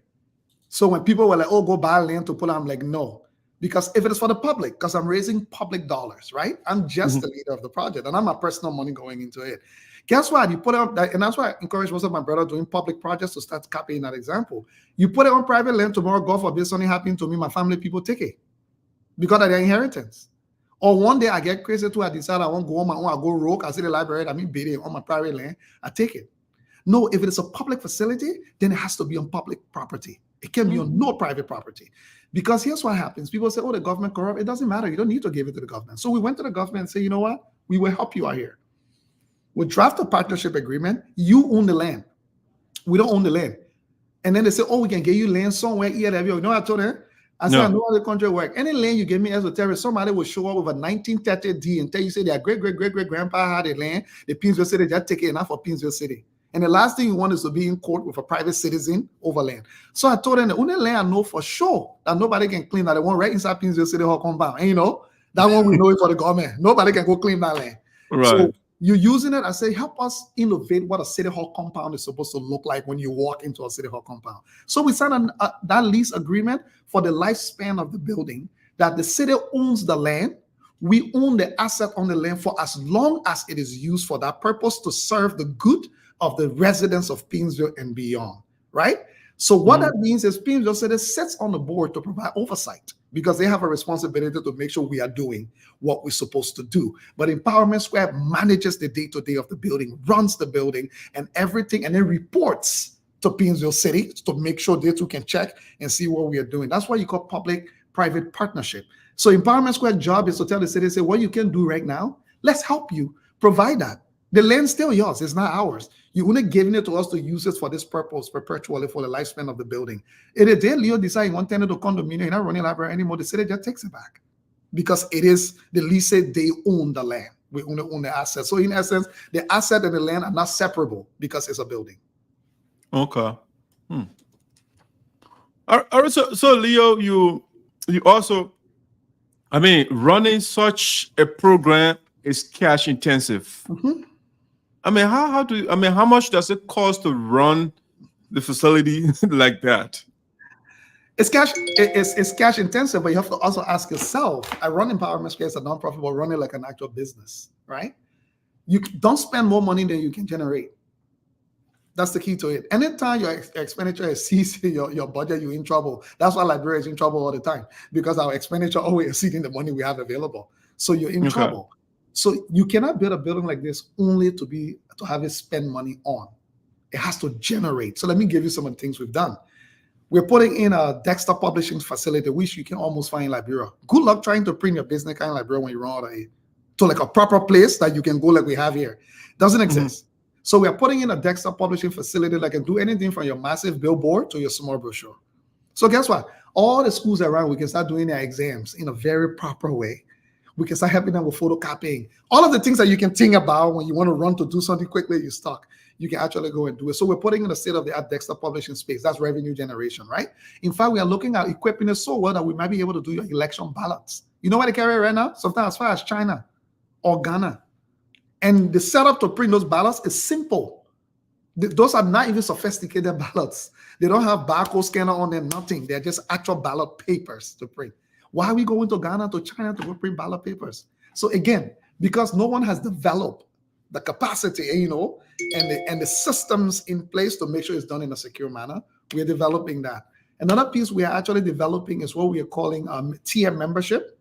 [SPEAKER 5] So when people were like, oh, go buy land to put, I'm like, no. Because if it is for the public, because I'm raising public dollars, right? I'm just the leader of the project, and I'm my personal money going into it. Guess what? You put it up, and that's why I encourage most of my brothers doing public projects to start copying that example. You put it on private land tomorrow, God forbid something happened to me, my family people take it because of their inheritance. Or one day I get crazy too, I decide I won't go on my own, I go rogue, I see the library, I mean bidding on my private land, I take it. No, if it is a public facility, then it has to be on public property. It can be on no private property. Because here's what happens. People say, oh, the government corrupt. It doesn't matter. You don't need to give it to the government. So we went to the government and say, you know what? We will help you out here. We'll draft a partnership agreement. You own the land. We don't own the land. And then they say, oh, we can get you land somewhere. You know what I told them? I said, I know how the country works. Any land you give me as a terrorist, somebody will show up with a 1930 D and tell you, say their great-great-great-great-grandpa had a land. The Pinsville City, just take it enough for Pinsville City. And the last thing you want is to be in court with a private citizen over land. So I told them the only land I know for sure that nobody can claim, that the one right inside Pinsville City Hall compound. And that one we know it for the government. Nobody can go claim that land.
[SPEAKER 1] Right.
[SPEAKER 5] So you're using it. I say, help us innovate what a city hall compound is supposed to look like when you walk into a city hall compound. So we signed that lease agreement for the lifespan of the building, that the city owns the land. We own the asset on the land for as long as it is used for that purpose to serve the good of the residents of Pinsville and beyond, right? So what that means is Pinsville City sits on the board to provide oversight, because they have a responsibility to make sure we are doing what we're supposed to do. But Empowerment Square manages the day-to-day of the building, runs the building and everything, and then reports to Pinsville City to make sure they too can check and see what we are doing. That's why you call public-private partnership. So Empowerment Square's job is to tell the city, say, what you can do right now, let's help you provide that. The land's still yours, it's not ours. You're only giving it to us to use it for this purpose perpetually for the lifespan of the building. If the day Leo decides you want tenant to condominium, you're not running a library anymore, the city just takes it back. Because it is the lease, they own the land. We only own the asset. So in essence, the asset and the land are not separable because it's a building.
[SPEAKER 1] Okay. All right, so Leo, you also, I mean, running such a program is cash intensive. I mean, how much does it cost to run the facility like that?
[SPEAKER 5] It's cash intensive, but you have to also ask yourself, I run Empowerment Square as a nonprofit, but running like an actual business, right? You don't spend more money than you can generate. That's the key to it. Anytime your expenditure exceeds your budget, you're in trouble. That's why Liberia is in trouble all the time, because our expenditure always exceeding the money we have available. So you're in trouble. So you cannot build a building like this only to have it spend money on. It has to generate. So let me give you some of the things we've done. We're putting in a desktop publishing facility, which you can almost find in Liberia. Good luck trying to print your business card in Liberia when you run out of it to like a proper place that you can go like we have here. Doesn't exist. So we are putting in a desktop publishing facility that can do anything from your massive billboard to your small brochure. So guess what? All the schools around, we can start doing their exams in a very proper way. We can start helping them with photocopying. All of the things that you can think about when you want to run to do something quickly, you're stuck. You can actually go and do it. So we're putting in a state-of-the-art desktop publishing space. That's revenue generation, right? In fact, we are looking at equipping it so well that we might be able to do your election ballots. You know where they carry it right now? Sometimes as far as China or Ghana. And the setup to print those ballots is simple. Those are not even sophisticated ballots. They don't have barcode scanner on them, nothing. They're just actual ballot papers to print. Why are we going to Ghana, to China to go print ballot papers? So again, because no one has developed the capacity, and the systems in place to make sure it's done in a secure manner, we're developing that. Another piece we are actually developing is what we are calling tier membership.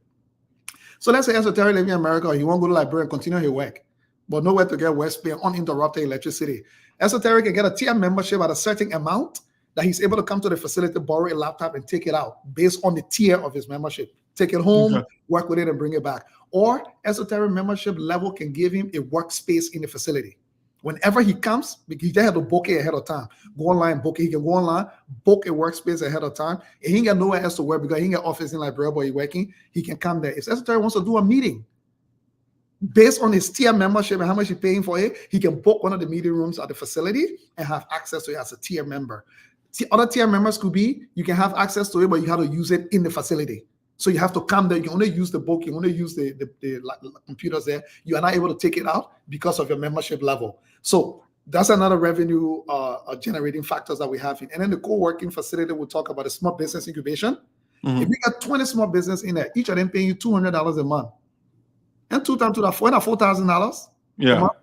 [SPEAKER 5] So let's say Esoteric living in America, he won't go to Liberia and continue his work, but nowhere to get West Bay uninterrupted electricity. Esoteric can get a tier membership at a certain amount that he's able to come to the facility, borrow a laptop, and take it out based on the tier of his membership. Take it home, work with it, and bring it back. Or Esoteric membership level can give him a workspace in the facility. Whenever he comes, he just have to book it ahead of time. Go online, book it. He can go online, book a workspace ahead of time. And he ain't got nowhere else to work because he ain't got office in Liberia, but he's working. He can come there. If Esoteric wants to do a meeting, based on his tier membership and how much he's paying for it, he can book one of the meeting rooms at the facility and have access to it as a tier member. See, other tier members could be, you can have access to it, but you have to use it in the facility. So you have to come there. You can only use the book. You can only use the computers there. You are not able to take it out because of your membership level. So that's another revenue generating factors that we have. And then the co-working facility, we'll talk about the small business incubation. If we got 20 small business in there, each of them paying you $200 a month. And 2 times 2, that's $4,000 a month.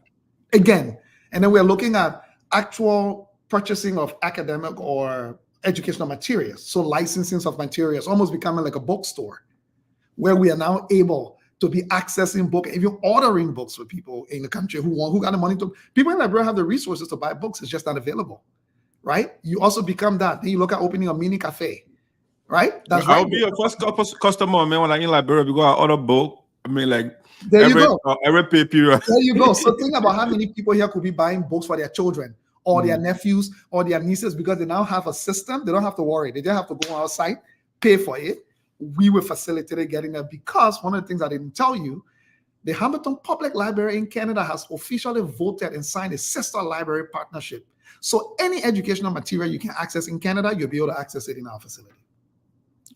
[SPEAKER 5] Again, and then we're looking at actual purchasing of academic or educational materials. So licensing of materials, almost becoming like a bookstore where we are now able to be accessing book, even ordering books for people in the country who got the money to. People in Liberia have the resources to buy books. It's just not available, right? You also become that. Then you look at opening a mini cafe, right? That's
[SPEAKER 1] I'll be your first customer, man, when I'm in Liberia because I order book. I mean, like,
[SPEAKER 5] there you go.
[SPEAKER 1] Every pay period.
[SPEAKER 5] There you go. So think about how many people here could be buying books for their children or their nephews or their nieces because they now have a system. They don't have to worry. They just have to go outside, pay for it. We will facilitate getting that because one of the things I didn't tell you, the Hamilton Public Library in Canada has officially voted and signed a sister library partnership. So any educational material you can access in Canada, you'll be able to access it in our facility.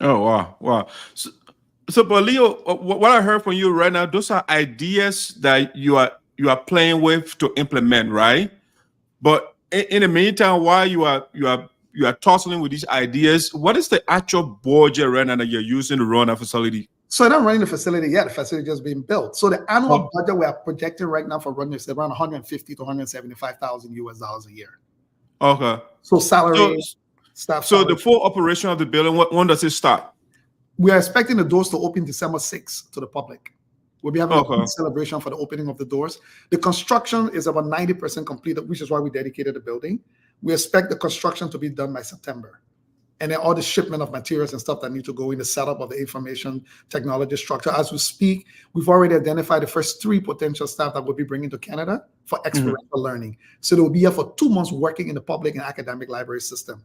[SPEAKER 1] Oh, wow. Wow. So, but Leo, what I heard from you right now, those are ideas that you are playing with to implement, right? But in the meantime, while you are tussling with these ideas, what is the actual budget right now that you're using to run a facility?
[SPEAKER 5] So they're not running the facility yet. The facility just being built. So the annual budget we are projecting right now for running is around $150,000 to $175,000 a year.
[SPEAKER 1] Okay.
[SPEAKER 5] So salary, staff.
[SPEAKER 1] So the full operation of the building, when does it start?
[SPEAKER 5] We are expecting the doors to open December 6th to the public. We'll be having a big celebration for the opening of the doors. The construction is about 90% complete, which is why we dedicated the building. We expect the construction to be done by September. And then all the shipment of materials and stuff that need to go in the setup of the information technology structure. As we speak, we've already identified the first 3 potential staff that we'll be bringing to Canada for experiential learning. So they'll be here for 2 months working in the public and academic library system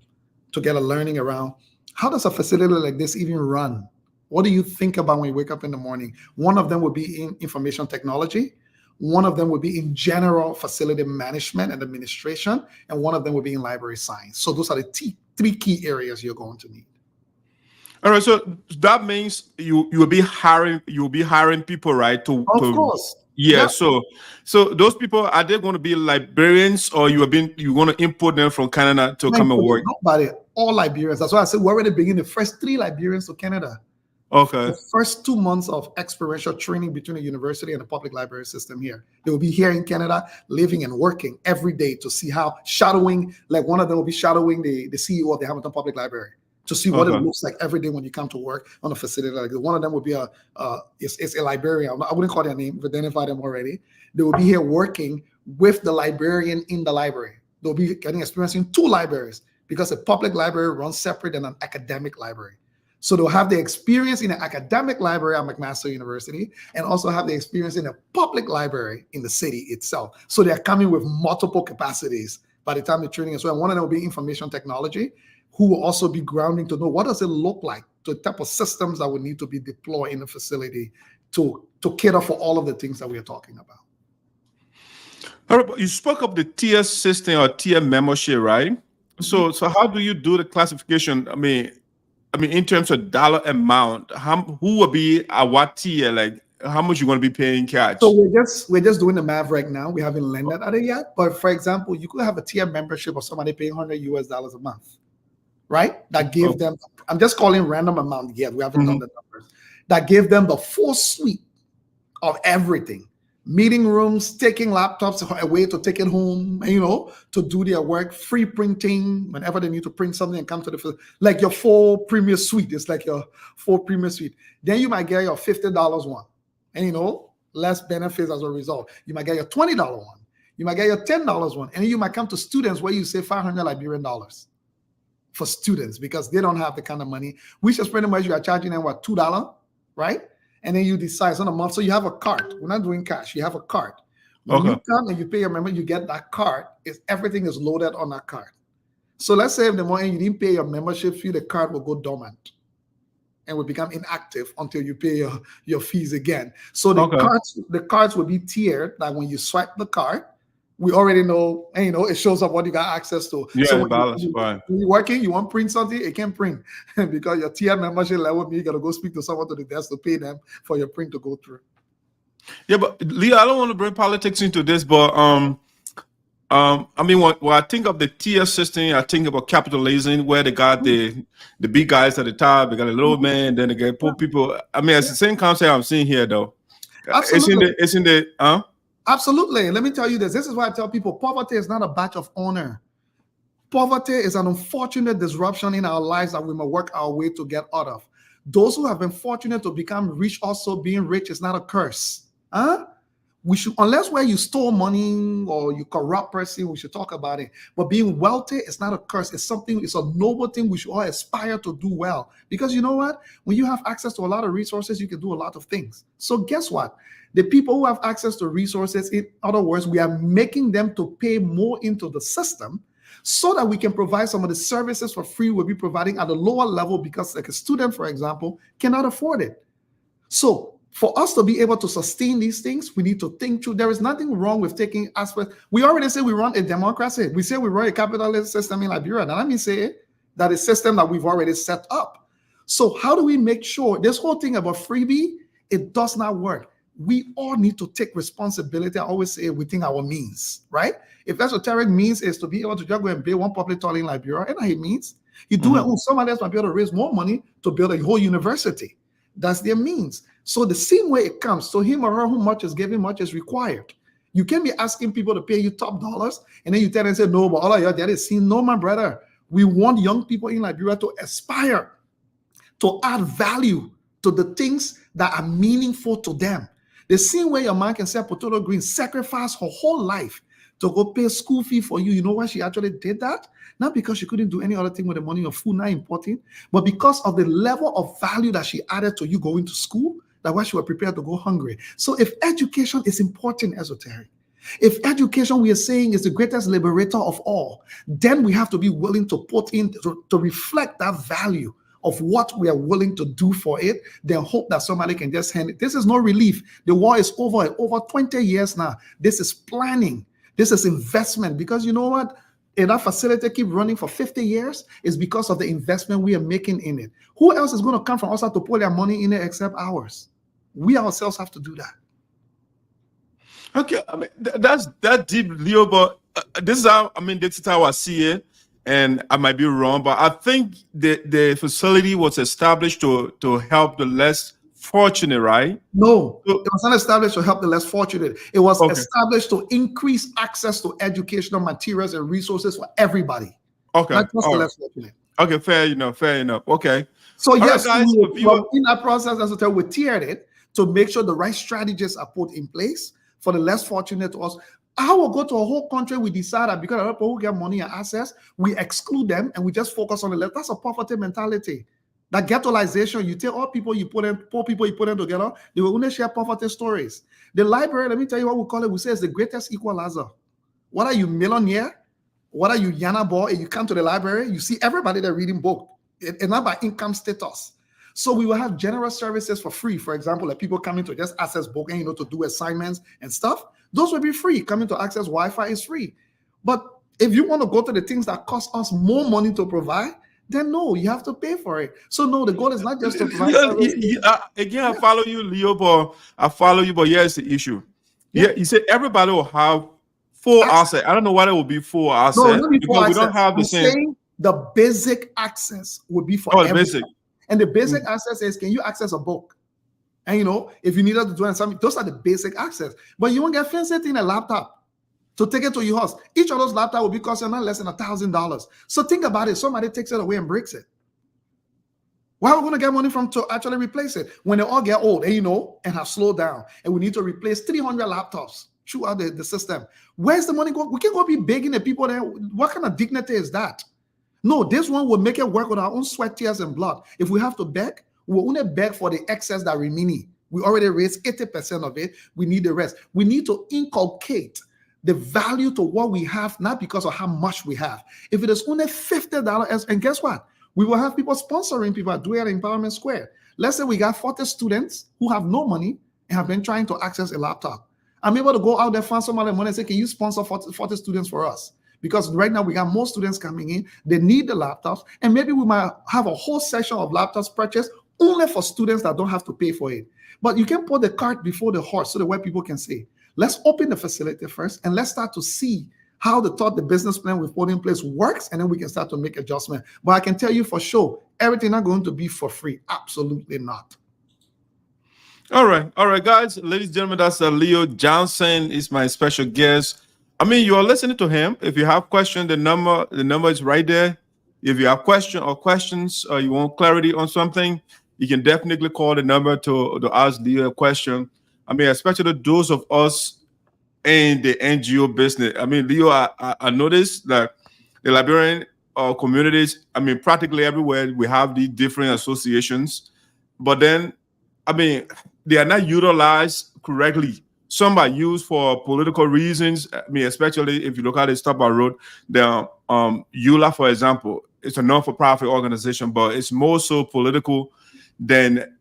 [SPEAKER 5] to get a learning around how does a facility like this even run? What do you think about when you wake up in the morning? One of them would be in information technology. One of them would be in general facility management and administration. And one of them would be in library science. So those are the 3 key areas you're going to need.
[SPEAKER 1] All right. So that means you will be hiring people, right?
[SPEAKER 5] Of course.
[SPEAKER 1] Yeah. So those people, are they going to be Liberians or you're going to import them from Canada to come and work?
[SPEAKER 5] Nobody, all Liberians. That's why I said we're already bringing the first 3 Liberians to Canada.
[SPEAKER 1] Okay.
[SPEAKER 5] The first 2 months of experiential training between the university and the public library system here. They will be here in Canada, living and working every day to see how shadowing, like one of them will be shadowing the CEO of the Hamilton Public Library to see what it looks like every day when you come to work on a facility like this. One of them will be it's a librarian. I wouldn't call their name, we've identified them already. They will be here working with the librarian in the library. They'll be getting experience in 2 libraries because a public library runs separate than an academic library. So they'll have the experience in an academic library at McMaster University and also have the experience in a public library in the city itself. So they're coming with multiple capacities by the time the training is. So one of them will be information technology, who will also be grounding to know what does it look like, the type of systems that would need to be deployed in the facility to cater for all of the things that we are talking about.
[SPEAKER 1] You spoke of the tier system or tier membership, right? So how do you do the classification? I mean, in terms of dollar amount, who will be at what tier? Like, how much you going to be paying cash?
[SPEAKER 5] So we're just doing the math right now. We haven't landed at it yet. But for example, you could have a tier membership of somebody paying $100 a month, right? That give them. I'm just calling random amount yet. We haven't done the numbers. That give them the full suite of everything. Meeting rooms, taking laptops away to take it home, you know, to do their work, free printing whenever they need to print something and come to the, like your full premier suite. It's like your full premier suite. Then you might get your $50 one, and you know, less benefits as a result. You might get your $20 one. You might get your $10 one. And then you might come to students where you say 500 Liberian dollars for students because they don't have the kind of money. Which is pretty much you are charging them what, $2, right? And then you decide on a month. So you have a card. We're not doing cash. You have a card. When you come and you pay your member, you get that card. Everything is loaded on that card. So let's say if the morning you didn't pay your membership fee, the card will go dormant and will become inactive until you pay your fees again. So the cards will be tiered. That when you swipe the card, we already know, and you know, it shows up what you got access to.
[SPEAKER 1] Yeah,
[SPEAKER 5] so
[SPEAKER 1] when
[SPEAKER 5] you're working, you want to print something, it can't print because your tier membership level, you got to go speak to someone to the desk to pay them for your print to go through.
[SPEAKER 1] Yeah, but Leah, I don't want to bring politics into this, but I mean, when I think of the tier system, I think about capitalism, where they got the big guys at the top, they got a little man, then they get poor people. I mean, it's the same concept I'm seeing here, though.
[SPEAKER 5] Absolutely.
[SPEAKER 1] It's in the
[SPEAKER 5] Absolutely. Let me tell you this. This is why I tell people poverty is not a badge of honor. Poverty is an unfortunate disruption in our lives that we must work our way to get out of. Those who have been fortunate to become rich, also being rich is not a curse. We should, unless where you stole money or you corrupt person, we should talk about it. But being wealthy is not a curse. It's something, it's a noble thing we should all aspire to do well. Because you know what? When you have access to a lot of resources, you can do a lot of things. So guess what? The people who have access to resources, in other words, we are making them to pay more into the system so that we can provide some of the services for free we'll be providing at a lower level because like a student, for example, cannot afford it. So for us to be able to sustain these things, we need to think through. There is nothing wrong with taking aspects. We already say we run a democracy. We say we run a capitalist system in Liberia. Now let me say that is a system that we've already set up. So how do we make sure this whole thing about freebie, it does not work? We all need to take responsibility. I always say within our means, right? If esoteric means is to be able to just go and build one public toilet in Liberia, and it means you do it. Somebody else might be able to raise more money to build a whole university. That's their means. So the same way it comes to him or her, who much is given, much is required. You can't be asking people to pay you top dollars, and then you tell them and say, no, but all of your dad is seen. No, my brother. We want young people in Liberia to aspire to add value to the things that are meaningful to them. The same way your man can sell potato green, sacrifice her whole life to go pay school fee for you. You know why she actually did that? Not because she couldn't do any other thing with the money or food, not important, but because of the level of value that she added to you going to school, that's why she was prepared to go hungry. So if education is important, esoteric, if education we are saying is the greatest liberator of all, then we have to be willing to put in, to reflect that value of what we are willing to do for it, then hope that somebody can just hand it. This is no relief. The war is over 20 years now. This is planning. This is investment. Because you know what? If that facility keep running for 50 years, it's because of the investment we are making in it. Who else is going to come from outside to put their money in it except ours? We ourselves have to do that.
[SPEAKER 1] Okay, I mean, that's that deep, Leo, but this is how, I mean, this is how I see it. And I might be wrong, but I think the facility was established to help the less fortunate, right?
[SPEAKER 5] No, it was not established to help the less fortunate. It was established to increase access to educational materials and resources for everybody.
[SPEAKER 1] Okay.
[SPEAKER 5] Not just the less fortunate.
[SPEAKER 1] Okay, fair enough. Okay.
[SPEAKER 5] So yes,
[SPEAKER 1] right, guys,
[SPEAKER 5] in that process, as I tell, we tiered it to make sure the right strategies are put in place for the less fortunate to us. I will go to a whole country, we decide that because of people who get money and access, we exclude them and we just focus on the left. That's a poverty mentality. That ghettoization, you take all people, you put them, poor people, you put them together, they will only share poverty stories. The library, let me tell you what we call it, we say it's the greatest equalizer. What are you, millionaire? What are you, Yana boy? And you come to the library, you see everybody there reading book, and not by income status. So we will have general services for free. For example, like people coming to just access book and, to do assignments and stuff. Those will be free. Coming to access Wi-Fi is free. But if you want to go to the things that cost us more money to provide, then no, you have to pay for it. So no, the goal is not just to provide
[SPEAKER 1] again, I follow you, Leo, but here's the issue. Yeah, you said everybody will have full access. I don't know why it will be full access, because we don't have the same.
[SPEAKER 5] The basic access would be for everyone. Basic. And the basic access is, can you access a book? And if you needed to do something, those are the basic access. But you won't get fancy thing, a laptop to take it to your house. Each of those laptops will be costing not less than $1,000. So think about it. Somebody takes it away and breaks it. Where are we going to get money from to actually replace it when they all get old and have slowed down, and we need to replace 300 laptops throughout the system? Where's the money going? We can't go be begging the people there. What kind of dignity is that? No, this one will make it work with our own sweat, tears, and blood. If we have to beg, we'll only beg for the excess that remaining. We already raised 80% of it. We need the rest. We need to inculcate the value to what we have, not because of how much we have. If it is only $50, and guess what? We will have people sponsoring people at Dwyer Empowerment Square. Let's say we got 40 students who have no money and have been trying to access a laptop. I'm able to go out there, find some other money and say, can you sponsor 40 students for us? Because right now we got more students coming in. They need the laptops. And maybe we might have a whole section of laptops purchased only for students that don't have to pay for it. But you can put the cart before the horse so that way people can say, let's open the facility first and let's start to see how the business plan we've put in place works, and then we can start to make adjustments. But I can tell you for sure, everything not going to be for free. Absolutely not.
[SPEAKER 1] All right, guys, ladies and gentlemen, that's Leo Johnson is my special guest. I mean, you are listening to him. If you have questions, the number is right there. If you have questions or you want clarity on something, you can definitely call the number to ask Leo a question. I mean, especially those of us in the NGO business. I mean, Leo, I noticed that the Liberian communities, I mean, practically everywhere we have these different associations, but then, I mean, they are not utilized correctly. Some are used for political reasons. I mean, especially if you look at the Stop Road, the ULAA, for example, it's a non-for-profit organization, but it's more so political than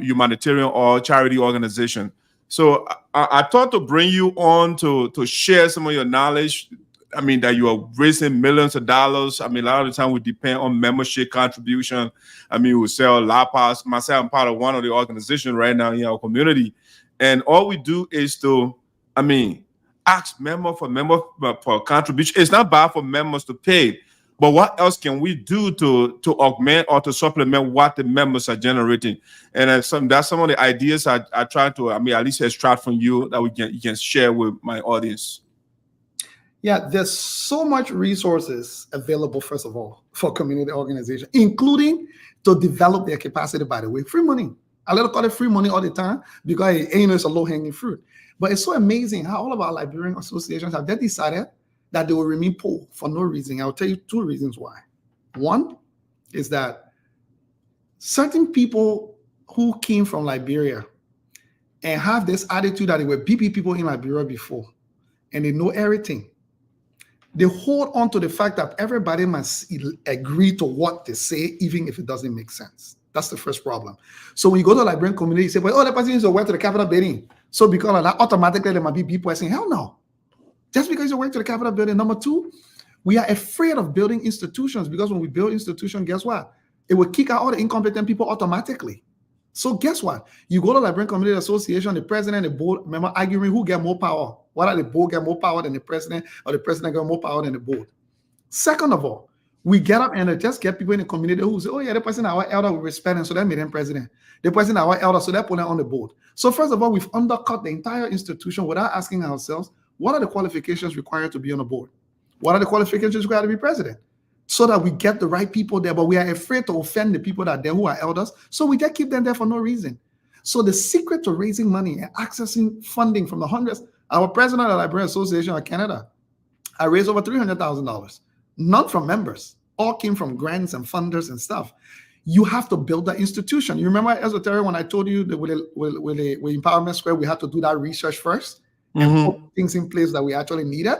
[SPEAKER 1] humanitarian or charity organization. So I thought to bring you on to share some of your knowledge. I mean, that you are raising millions of dollars. I mean, a lot of the time we depend on membership contribution. I mean, we sell lapas. Myself, I'm part of one of the organizations right now in our community. And all we do is to, I mean, ask member for contribution. It's not bad for members to pay, but what else can we do to augment or to supplement what the members are generating? And that's some of the ideas I try to, I mean, at least extract from you that you can share with my audience.
[SPEAKER 5] Yeah, there's so much resources available, first of all, for community organization, including to develop their capacity, by the way. Free money. I let call it free money all the time because it's a low-hanging fruit. But it's so amazing how all of our Liberian associations have decided that they will remain poor for no reason. I'll tell you two reasons why. One is that certain people who came from Liberia and have this attitude that they were BP people in Liberia before, and they know everything, they hold on to the fact that everybody must agree to what they say, even if it doesn't make sense. That's the first problem. So when you go to the Liberian community, you say, well, that person is a work to the Capitol building. So because of that, automatically there might be people saying, hell no. Just because you work to the Capitol building. Number two, we are afraid of building institutions because when we build institutions, guess what? It will kick out all the incompetent people automatically. So guess what? You go to the Liberian Community Association, the president and the board member arguing who get more power. Whether the board get more power than the president or the president get more power than the board. Second of all, we get up and just get people in the community who say, oh yeah, the person our elder we respect, and so that made him president. The person our elder, so that put him on the board. So first of all, we've undercut the entire institution without asking ourselves, what are the qualifications required to be on the board? What are the qualifications required to be president? So that we get the right people there, but we are afraid to offend the people that are there who are elders. So we just keep them there for no reason. So the secret to raising money and accessing funding from the hundreds, our president of the Liberian Association of Canada, I raised over $300,000, not from members, all came from grants and funders and stuff. You have to build that institution. You remember, Esoteric, when I told you that with Empowerment Square, we had to do that research first and put things in place that we actually needed,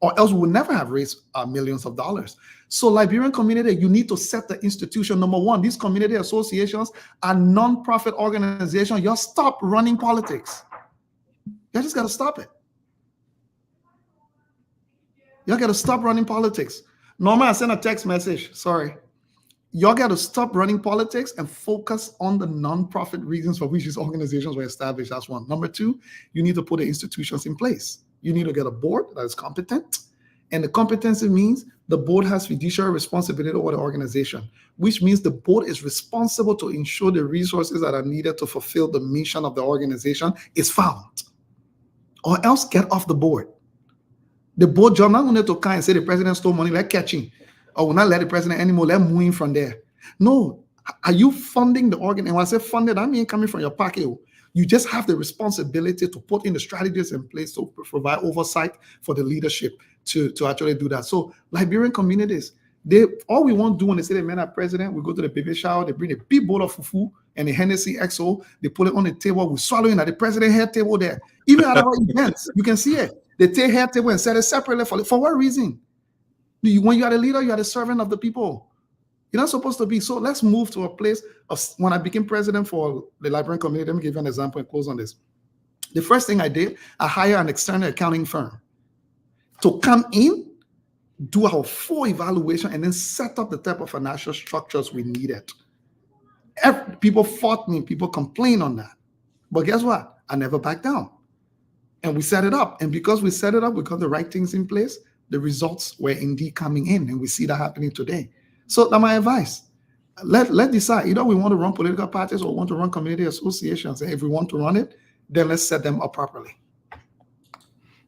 [SPEAKER 5] or else we would never have raised millions of dollars. So Liberian community, you need to set the institution. Number one, these community associations are non-profit organizations. You stop running politics. You just got to stop it. You got to stop running politics. Normally, I send a text message. Sorry. Y'all got to stop running politics and focus on the non-profit reasons for which these organizations were established. That's one. Number two, you need to put the institutions in place. You need to get a board that is competent. And the competency means the board has fiduciary responsibility over the organization, which means the board is responsible to ensure the resources that are needed to fulfill the mission of the organization is found. Or else get off the board. The board job not only to come and say the president stole money, let's catch him. Or will not let the president anymore, let's move him from there. No. Are you funding the organ? And when I say funded, I mean coming from your pocket. You just have the responsibility to put in the strategies in place to provide oversight for the leadership to actually do that. So Liberian communities, all we want to do when they say they met our president, we go to the baby shower, they bring a big bowl of fufu and a Hennessy XO, they put it on the table, we swallow it at the president head table there. Even at our events, you can see it. They take head table and set it separately for what reason? When you are the leader, you are the servant of the people. You're not supposed to be. So let's move to a place of, when I became president for the Liberian community, let me give you an example and close on this. The first thing I did, I hired an external accounting firm to come in, do our full evaluation, and then set up the type of financial structures we needed. People fought me, people complained on that. But guess what? I never backed down. And we set it up. And because we set it up, we got the right things in place, the results were indeed coming in. And we see that happening today. So that's my advice. Let's decide. Either we want to run political parties or want to run community associations. And if we want to run it, then let's set them up properly.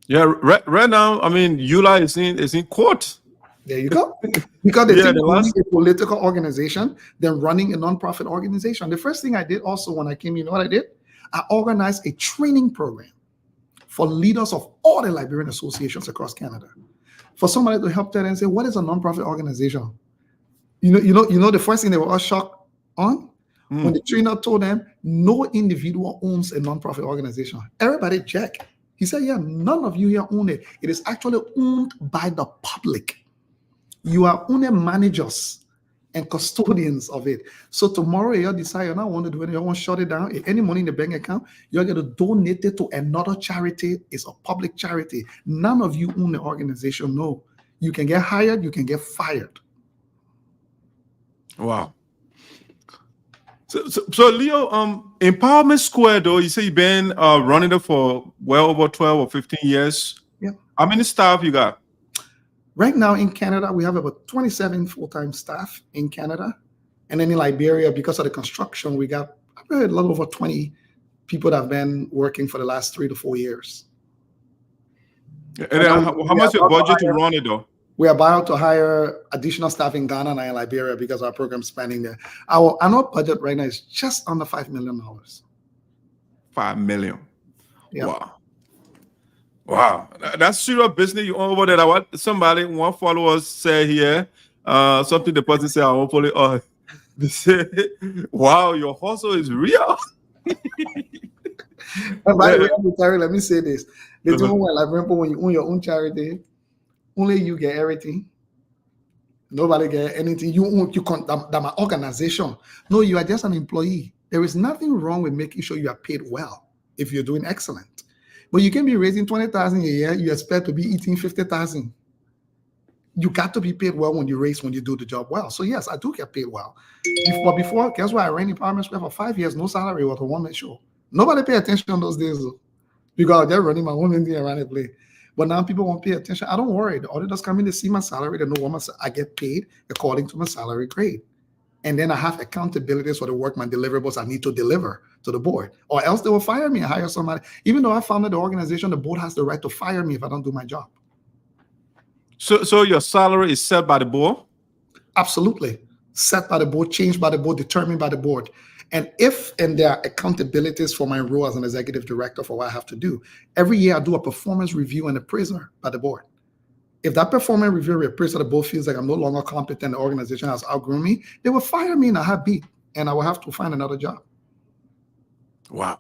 [SPEAKER 1] Yeah, right now, I mean, ULAA is in court.
[SPEAKER 5] There you go. Because they think running a political organization than running a nonprofit organization. The first thing I did also when I came in, you know what I did? I organized a training program for leaders of all the Liberian associations across Canada. For somebody to help them and say, what is a nonprofit organization? You know, the first thing they were all shocked on when the trainer told them no individual owns a nonprofit organization. Everybody check. He said, yeah, none of you here own it. It is actually owned by the public. You are only managers and custodians of it. So tomorrow you decide you not want to do it, you want to shut it down. Any money in the bank account, you're going to donate it to another charity. It's a public charity. None of you own the organization. No. You can get hired, you can get fired.
[SPEAKER 1] Wow. So Leo, Empowerment Square, though, you say you've been running it for well over 12 or 15 years.
[SPEAKER 5] Yeah.
[SPEAKER 1] How many staff you got?
[SPEAKER 5] Right now in Canada, we have about 27 full-time staff in Canada. And then in Liberia, because of the construction, we got a little over 20 people that have been working for the last 3 to 4 years.
[SPEAKER 1] And then how much your budget to run it, though?
[SPEAKER 5] We are about to hire additional staff in Ghana and in Liberia because our program's spanning there. Our annual budget right now is just under $5 million.
[SPEAKER 1] $5 million.
[SPEAKER 5] Yeah.
[SPEAKER 1] Wow. Wow. That's serious business you own over there. One follower said here, something the person said, hopefully, they say, wow, your hustle is real.
[SPEAKER 5] By the way, let me say this. The thing when you own your own charity, only you get everything. Nobody get anything. That's my organization. No, you are just an employee. There is nothing wrong with making sure you are paid well if you're doing excellent. But you can be raising 20,000 a year. You expect to be eating 50,000. You got to be paid well when you do the job well. So yes, I do get paid well. But before, guess what? I ran Empowerment Square for 5 years. No salary, was a one-man show. Nobody pay attention on those days though, because they're running my own thing around the place. But now people won't pay attention. I don't worry. The auditors come in to see my salary. They know what I get paid according to my salary grade. And then I have accountabilities for the work, my deliverables I need to deliver to the board. Or else they will fire me and hire somebody. Even though I founded the organization, the board has the right to fire me if I don't do my job.
[SPEAKER 1] So your salary is set by the board?
[SPEAKER 5] Absolutely. Set by the board, changed by the board, determined by the board. And there are accountabilities for my role as an executive director for what I have to do. Every year I do a performance review and appraisal by the board. If that performance review report that the board feels like I'm no longer competent, the organization has outgrown me, they will fire me in a heartbeat, and I will have to find another job.
[SPEAKER 1] Wow.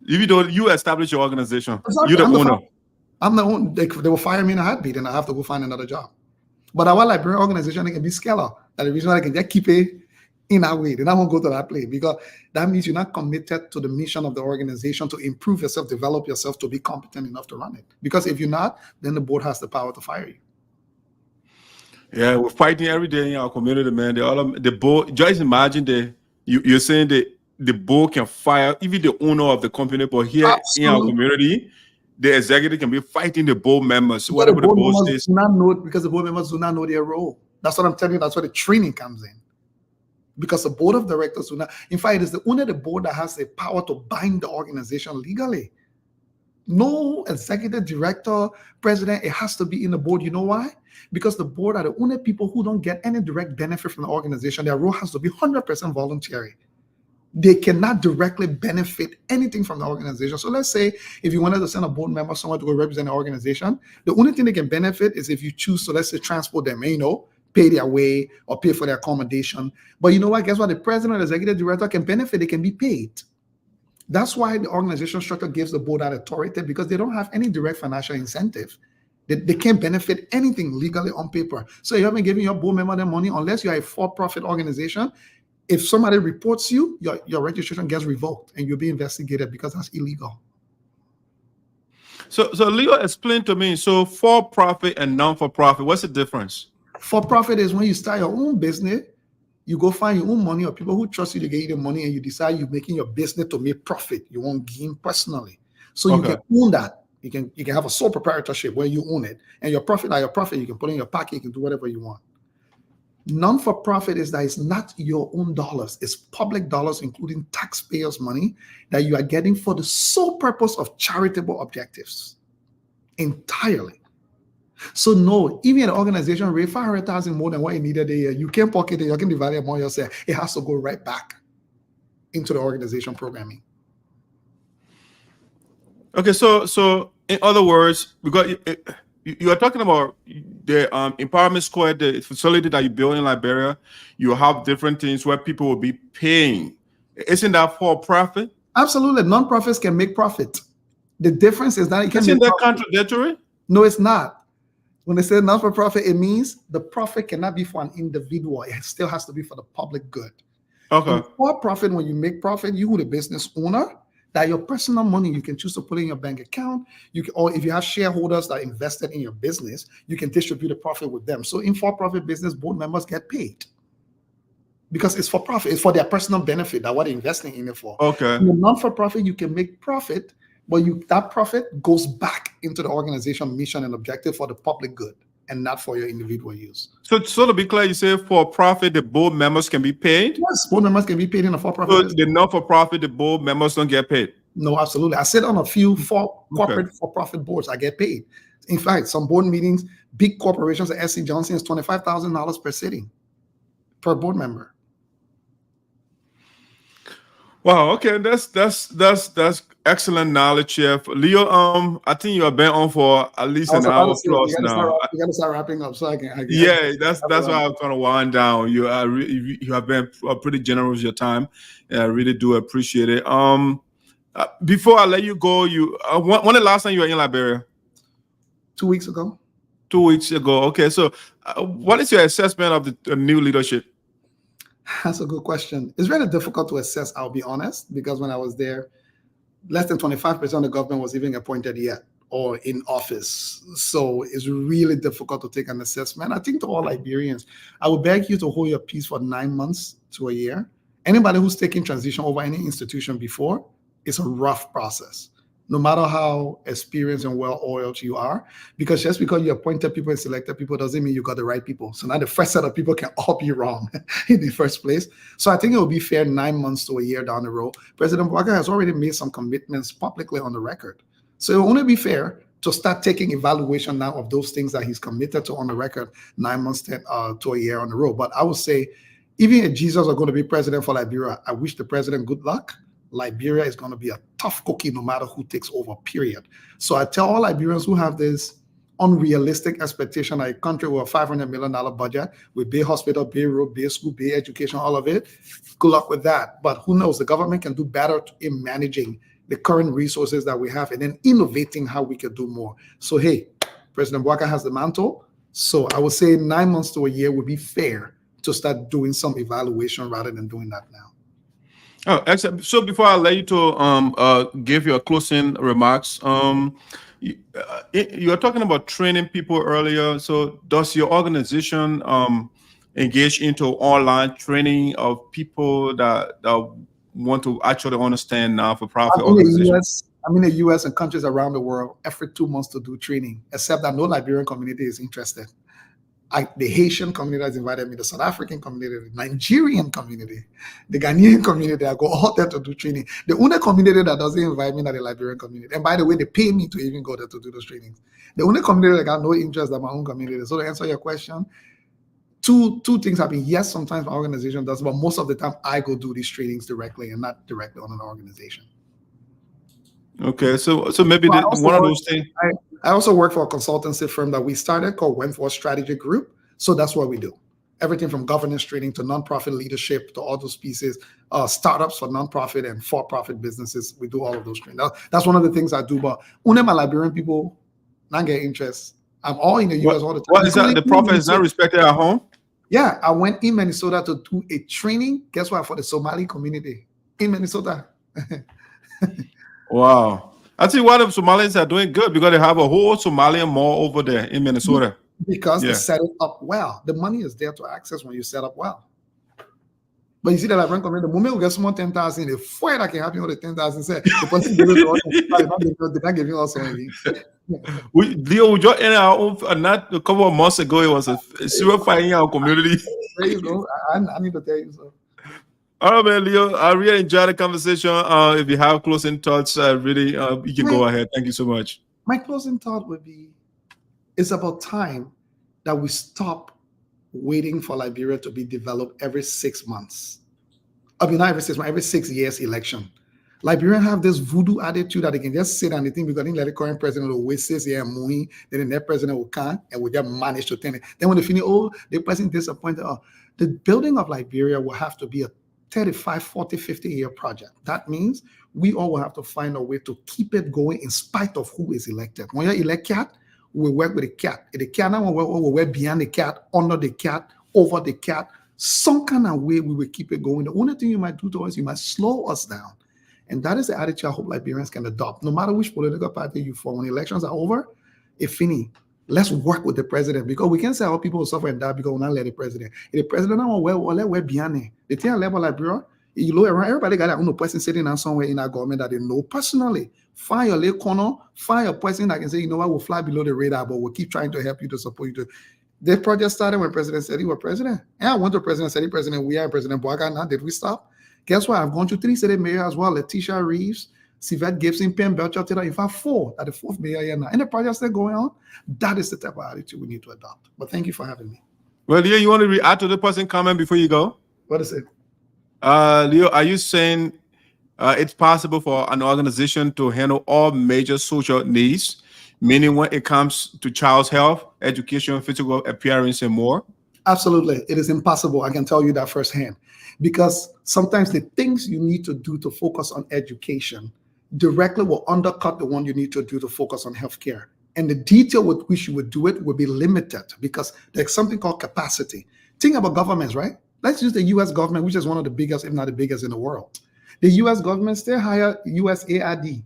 [SPEAKER 1] Even though you establish your organization,
[SPEAKER 5] Exactly.
[SPEAKER 1] you're the owner.
[SPEAKER 5] I'm the owner. They will fire me in a heartbeat, and I have to go find another job. But our Liberian organization, they can be scalar. That's the reason why I can just keep it in our way. Then I won't go to that place, because that means you're not committed to the mission of the organization to improve yourself, develop yourself, to be competent enough to run it. Because if you're not, then the board has the power to fire you.
[SPEAKER 1] Yeah, we're fighting every day in our community, man. The board, just imagine you're saying that the board can fire even the owner of the company, but here in our community, the executive can be fighting the board members, whatever the board says.
[SPEAKER 5] Because the board members do not know their role. That's what I'm telling you. That's where the training comes in. Because the board of directors do not. In fact, it is the owner of the board that has the power to bind the organization legally. No executive director, president, it has to be in the board. You know why? Because the board are the only people who don't get any direct benefit from the organization. Their role has to be 100% voluntary. They cannot directly benefit anything from the organization. So let's say if you wanted to send a board member somewhere to go represent the organization, the only thing they can benefit is if you choose to, let's say, transport them, pay their way or pay for their accommodation. But you know what? Guess what? The president or the executive director can benefit. They can be paid. That's why the organization structure gives the board that authority, because they don't have any direct financial incentive. They can't benefit anything legally on paper. So you haven't given your board member the money unless you're a for-profit organization. If somebody reports you, your registration gets revoked and you'll be investigated because that's illegal.
[SPEAKER 1] So Leo, explain to me, so for-profit and non-for-profit, what's the difference?
[SPEAKER 5] For-profit is when you start your own business, you go find your own money or people who trust you to get you the money, and you decide you're making your business to make profit. You won't gain personally. So you can own that. You can have a sole proprietorship where you own it, and your profit, you can put in your pocket, you can do whatever you want. Non-for-profit is that it's not your own dollars, it's public dollars, including taxpayers' money, that you are getting for the sole purpose of charitable objectives entirely. So no, even an organization raised 500,000 more than what you needed a year, you can't pocket it, you can divide it more yourself. It has to go right back into the organization programming.
[SPEAKER 1] Okay, so in other words, because you are talking about the empowerment square, the facility that you build in Liberia, you have different things where people will be paying. Isn't that for profit?
[SPEAKER 5] Absolutely, non-profits can make profit. The difference is that it can.
[SPEAKER 1] Isn't that contradictory?
[SPEAKER 5] No, it's not. When they say not-for-profit, it means the profit cannot be for an individual. It still has to be for the public good.
[SPEAKER 1] Okay.
[SPEAKER 5] For profit, when you make profit, you, the business owner, that your personal money, you can choose to put in your bank account. You can, or if you have shareholders that invested in your business, you can distribute the profit with them. So in for-profit business, board members get paid because it's for profit. It's for their personal benefit. That's what they're investing in it for.
[SPEAKER 1] Okay.
[SPEAKER 5] In a non-for-profit, you can make profit, but that profit goes back into the organization mission and objective for the public good and not for your individual use.
[SPEAKER 1] So to be clear, you say for profit, the board members can be paid?
[SPEAKER 5] Yes, board members can be paid in a for-profit.
[SPEAKER 1] So the not-for-profit, the board members don't get paid?
[SPEAKER 5] No, absolutely. I sit on a few corporate for-profit boards. I get paid. In fact, some board meetings, big corporations at SC Johnson is $25,000 per sitting, per board member.
[SPEAKER 1] Wow. Okay, that's excellent knowledge, Chef Leo. I think you have been on for at least an hour plus now.
[SPEAKER 5] You got to start wrapping up so I can
[SPEAKER 1] yeah, that's why I'm trying to wind down. You have been pretty generous with your time. I really do appreciate it. Before I let you go, when the last time you were in Liberia?
[SPEAKER 5] 2 weeks ago.
[SPEAKER 1] 2 weeks ago. Okay, so what is your assessment of the new leadership?
[SPEAKER 5] That's a good question. It's very difficult to assess, I'll be honest, because when I was there, less than 25% of the government was even appointed yet or in office. So it's really difficult to take an assessment. I think to all Liberians, I would beg you to hold your peace for 9 months to a year. Anybody who's taken transition over any institution before, it's a rough process, no matter how experienced and well-oiled you are, because just because you appointed people and selected people doesn't mean you got the right people. So now the first set of people can all be wrong in the first place. So I think it will be fair 9 months to a year down the road. President Bouaga has already made some commitments publicly on the record. So it will only be fair to start taking evaluation now of those things that he's committed to on the record 9 months to a year on the road. But I would say, even if Jesus are going to be president for Liberia, I wish the president good luck. Liberia is going to be a tough cookie no matter who takes over, period. So I tell all Liberians who have this unrealistic expectation. Like a country with a $500 million budget, with big hospital, big road, big school, big education, all of it. Good luck with that. But who knows? The government can do better in managing the current resources that we have and then innovating how we can do more. So, hey, President Bouaka has the mantle. So I would say 9 months to a year would be fair to start doing some evaluation rather than doing that now.
[SPEAKER 1] Oh, excellent. So before I let you to give your closing remarks, you were talking about training people earlier. So does your organization engage into online training of people that want to actually understand not-for-profit organizations?
[SPEAKER 5] I'm in the US and countries around the world every 2 months to do training, except that no Liberian community is interested. The Haitian community has invited me, the South African community, the Nigerian community, the Ghanaian community. I go all there to do training. The only community that doesn't invite me is the Liberian community. And by the way, they pay me to even go there to do those trainings. The only community that got no interest is my own community. So to answer your question, two things happen. Yes, sometimes my organization does, but most of the time I go do these trainings directly and not directly on an organization.
[SPEAKER 1] Okay, so maybe one of those things.
[SPEAKER 5] I also work for a consultancy firm that we started called Wentworth Strategy Group. So that's what we do. Everything from governance training to nonprofit leadership to all those pieces, startups for nonprofit and for-profit businesses. We do all of those trainings. That's one of the things I do. But only my Liberian people not get interest. I'm all in the US all the time.
[SPEAKER 1] What is that? The prophet is not respected at home?
[SPEAKER 5] Yeah, I went in Minnesota to do a training. Guess what? For the Somali community in Minnesota.
[SPEAKER 1] Wow. I see why the Somalians are doing good, because they have a whole Somalian mall over there in Minnesota.
[SPEAKER 5] Because they set it up well. The money is there to access when you set up well. But you see that Liberian community, the moment we get someone 10,000, the fight that can happen with the 10,000, say the person gives it did not give you also anything.
[SPEAKER 1] Leo, we just ended our own, not a couple of months ago, it was a serious fight in our community.
[SPEAKER 5] There you go. I need to tell you so.
[SPEAKER 1] All right, man, Leo, I really enjoyed the conversation. If you have closing thoughts, really, you can go ahead. Thank you so much.
[SPEAKER 5] My closing thought would be, it's about time that we stop waiting for Liberia to be developed every 6 months. I mean, not every 6 months, every 6 years election. Liberians have this voodoo attitude that they can just sit and they think because they let the current president will wait 6 years and moving, then the next president will come and will just manage to turn it. Then when they finish, oh, the president disappointed. Oh, the building of Liberia will have to be a 35, 40, 50-year project. That means we all will have to find a way to keep it going in spite of who is elected. When you elect cat, we work with the cat. If the cat now we work behind the cat, under the cat, over the cat, some kind of way we will keep it going. The only thing you might do to us, you might slow us down. And that is the attitude I hope Liberians can adopt. No matter which political party you form, when elections are over, it's finished. Let's work with the president, because we can say how people will suffer and die because we're not let the president. If the president now we're behind it. The thing level Liberia, you look around, everybody got their own person sitting down somewhere in our government that they know personally. Find your little corner, find a person that can say, you know what, we'll fly below the radar, but we'll keep trying to help you, to support you. The project started when President said he was president. And I went to President, said he president, we are President Bouaka now. Did we stop? Guess what? I've gone to 3 city mayors as well, Letitia Reeves, Sivette Gibson, Penn Belcher, in fact 4 at the 4th mayor here now. And the project's still going on. That is the type of attitude we need to adopt. But thank you for having me.
[SPEAKER 1] Well, Leo, you want to react to the person comment before you go?
[SPEAKER 5] What is it?
[SPEAKER 1] Leo, are you saying it's possible for an organization to handle all major social needs, meaning when it comes to child's health, education, physical appearance, and more?
[SPEAKER 5] Absolutely. It is impossible. I can tell you that firsthand. Because sometimes the things you need to do to focus on education directly will undercut the one you need to do to focus on healthcare. And the detail with which you would do it will be limited because there's something called capacity. Think about governments, right? Let's use the US government, which is one of the biggest, if not the biggest in the world. The US government still hire USAID,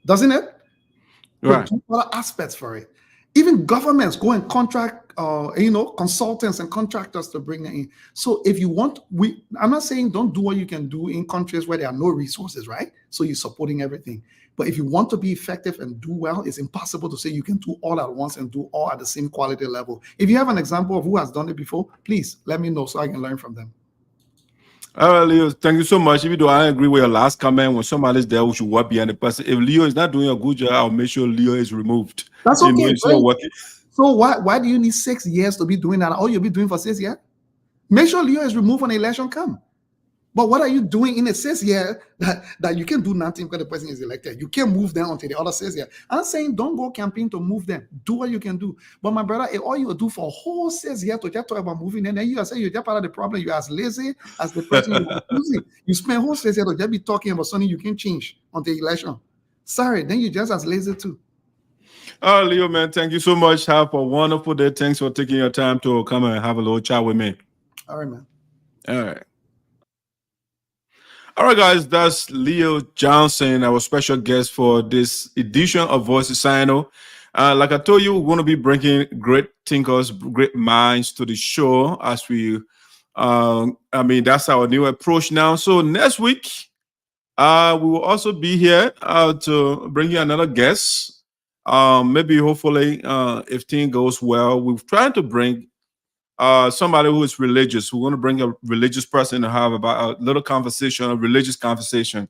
[SPEAKER 5] doesn't it?
[SPEAKER 1] Right.
[SPEAKER 5] Other aspects for it. Even governments go and contract, consultants and contractors to bring them in. So if you want, I'm not saying don't do what you can do in countries where there are no resources, right? So you're supporting everything. But if you want to be effective and do well, it's impossible to say you can do all at once and do all at the same quality level. If you have an example of who has done it before, please let me know so I can learn from them.
[SPEAKER 1] All right, Leo, thank you so much. Even though I agree with your last comment, when somebody's there who should work behind the person, if Leo is not doing a good job, I'll make sure Leo is removed.
[SPEAKER 5] That's okay. So why do you need 6 years to be doing that? All you'll be doing for 6 years? Make sure Leo is removed when the election comes. But what are you doing? In it says here that you can do nothing because the person is elected. You can't move them until the other says here. I'm saying don't go campaign to move them. Do what you can do. But my brother, all you do for whole says here to just talk about moving, and then you are saying you're just part of the problem. You're as lazy as the person you are choosing. You spend whole says here to just be talking about something you can change on the election. Sorry, then you're just as lazy too.
[SPEAKER 1] Oh, Leo, man, thank you so much. Have a wonderful day. Thanks for taking your time to come and have a little chat with me.
[SPEAKER 5] All right, man.
[SPEAKER 1] All right. All right, guys, that's Leo Johnson, our special guest for this edition of Voices SINOE. Like I told you, we're going to be bringing great thinkers, great minds to the show as we, that's our new approach now. So next week, we will also be here to bring you another guest. Maybe, hopefully, if things goes well, we're trying to bring somebody who is religious. We want to bring a religious person to have about a little conversation, a religious conversation.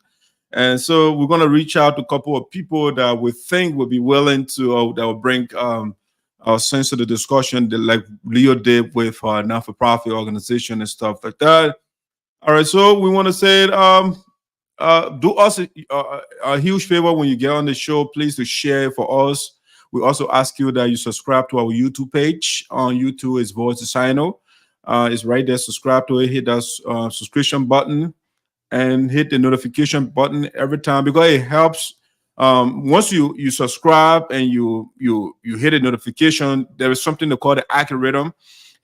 [SPEAKER 1] And so we're going to reach out to a couple of people that we think would be willing to, that will bring our sense to the discussion, that, like Leo did with not-for-profit organization and stuff like that. All right, so we want to say, do us a huge favor when you get on the show, please, to share for us. We also ask you that you subscribe to our YouTube page. On YouTube, it's Voices SINOE. It's right there. Subscribe to it. Hit that subscription button and hit the notification button every time, because it helps. Once you subscribe and you hit a notification, there is something they call the algorithm.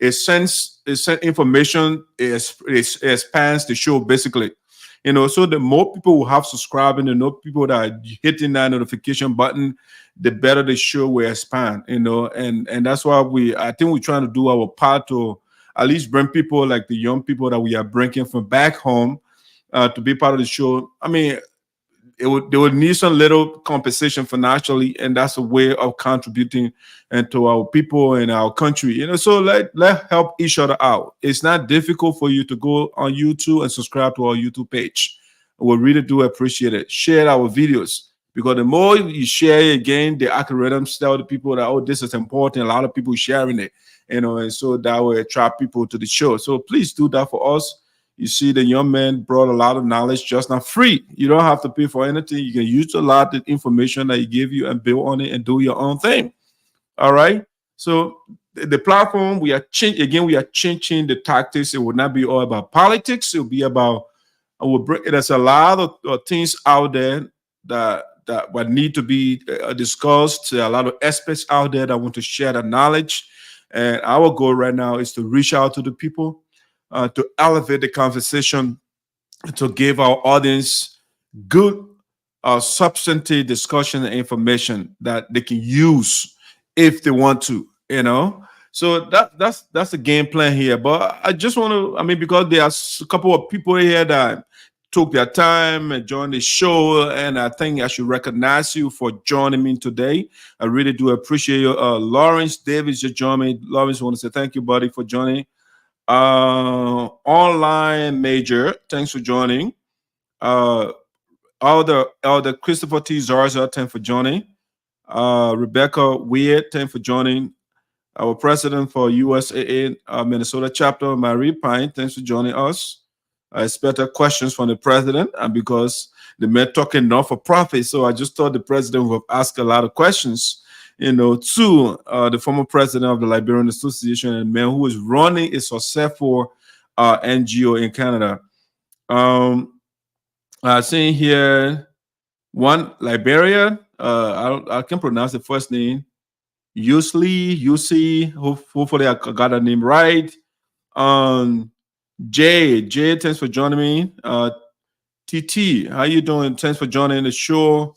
[SPEAKER 1] It sends information. It expands the show basically. So the more people who have subscribing, the more people that are hitting that notification button, the better the show will expand, and that's why I think we're trying to do our part to at least bring people like the young people that we are bringing from back home to be part of the show. I mean, they would need some little compensation financially, and that's a way of contributing to our people and our country. So let help each other out. It's not difficult for you to go on YouTube and subscribe to our YouTube page. We really do appreciate it. Share our videos, because the more you share it, again, the algorithms tell the people that, oh, this is important. A lot of people sharing it, and so that will attract people to the show. So please do that for us. You see, the young man brought a lot of knowledge, just not free. You don't have to pay for anything. You can use a lot of the information that he give you and build on it and do your own thing. All right. So the platform, we are changing the tactics. It will not be all about politics. It will be about, there's a lot of things out there that need to be discussed. A lot of experts out there that want to share the knowledge. And our goal right now is to reach out to the people, to elevate the conversation, to give our audience good substantive discussion and information that they can use if they want to, So that's the game plan here. But I just want to, because there are a couple of people here that took their time and joined the show, and I think I should recognize you for joining me today. I really do appreciate you. Lawrence Davis just joined me. Lawrence, I want to say thank you, buddy, for joining. Online Major, thanks for joining. Elder Christopher T. Zarza, thanks for joining. Rebecca Weird, thanks for joining. Our president for USAA Minnesota chapter, Marie Pine, thanks for joining us. I expected questions from the president, and because the man talking not-for-profit, so I just thought the president would ask a lot of questions, to the former president of the Liberian Association and man who is running a successful NGO in Canada. Seeing here one Liberia. I can't pronounce the first name. UC. Hopefully I got the name right. Jay, thanks for joining me. TT, how you doing? Thanks for joining the show.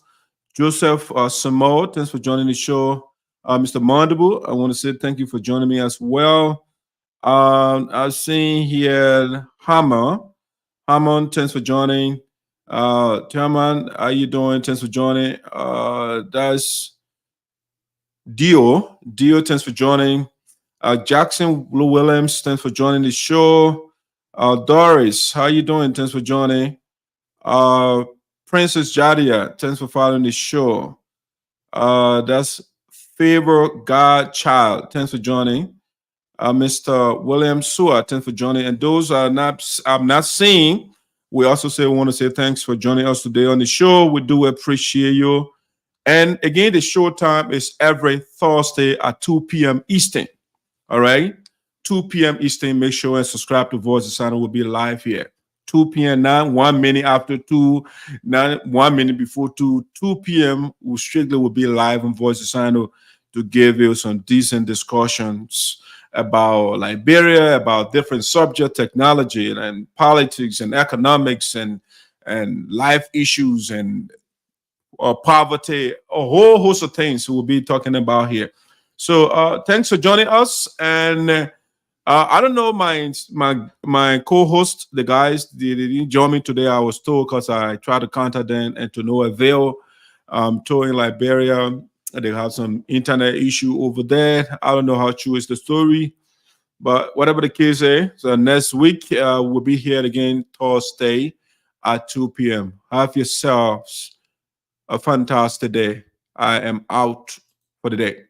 [SPEAKER 1] Joseph Samo, thanks for joining the show. Mr. Mondabu, I want to say thank you for joining me as well. I've seen here Hammond, thanks for joining. Tiaman, how you doing? Thanks for joining. That's Dio, thanks for joining. Jackson Blue Williams, thanks for joining the show. Doris, how you doing? Thanks for joining. Princess Jadia, thanks for following the show. That's Favor Godchild, thanks for joining. Mr. William Sua, thanks for joining. And those are I'm not seeing. We also want to say thanks for joining us today on the show. We do appreciate you. And again, the show time is every Thursday at 2 p.m. Eastern. All right, 2 p.m. Eastern. Make sure and subscribe to Voice of Sound. We'll be live here. 2 p.m. now, 1 minute after 2, 1 minute before 2 p.m. We strictly will be live on Voice of Sound to give you some decent discussions about Liberia, about different subject, technology and politics and economics and life issues and poverty, a whole host of things we'll be talking about here. So thanks for joining us. And I don't know, my co-host, the guys, they didn't join me today. I was told because I tried to contact them and to no avail. Told in Liberia, they have some internet issue over there. I don't know how true is the story, but whatever the case is, so next week we'll be here again Thursday at 2 p.m. Have yourselves a fantastic day. I am out for the day.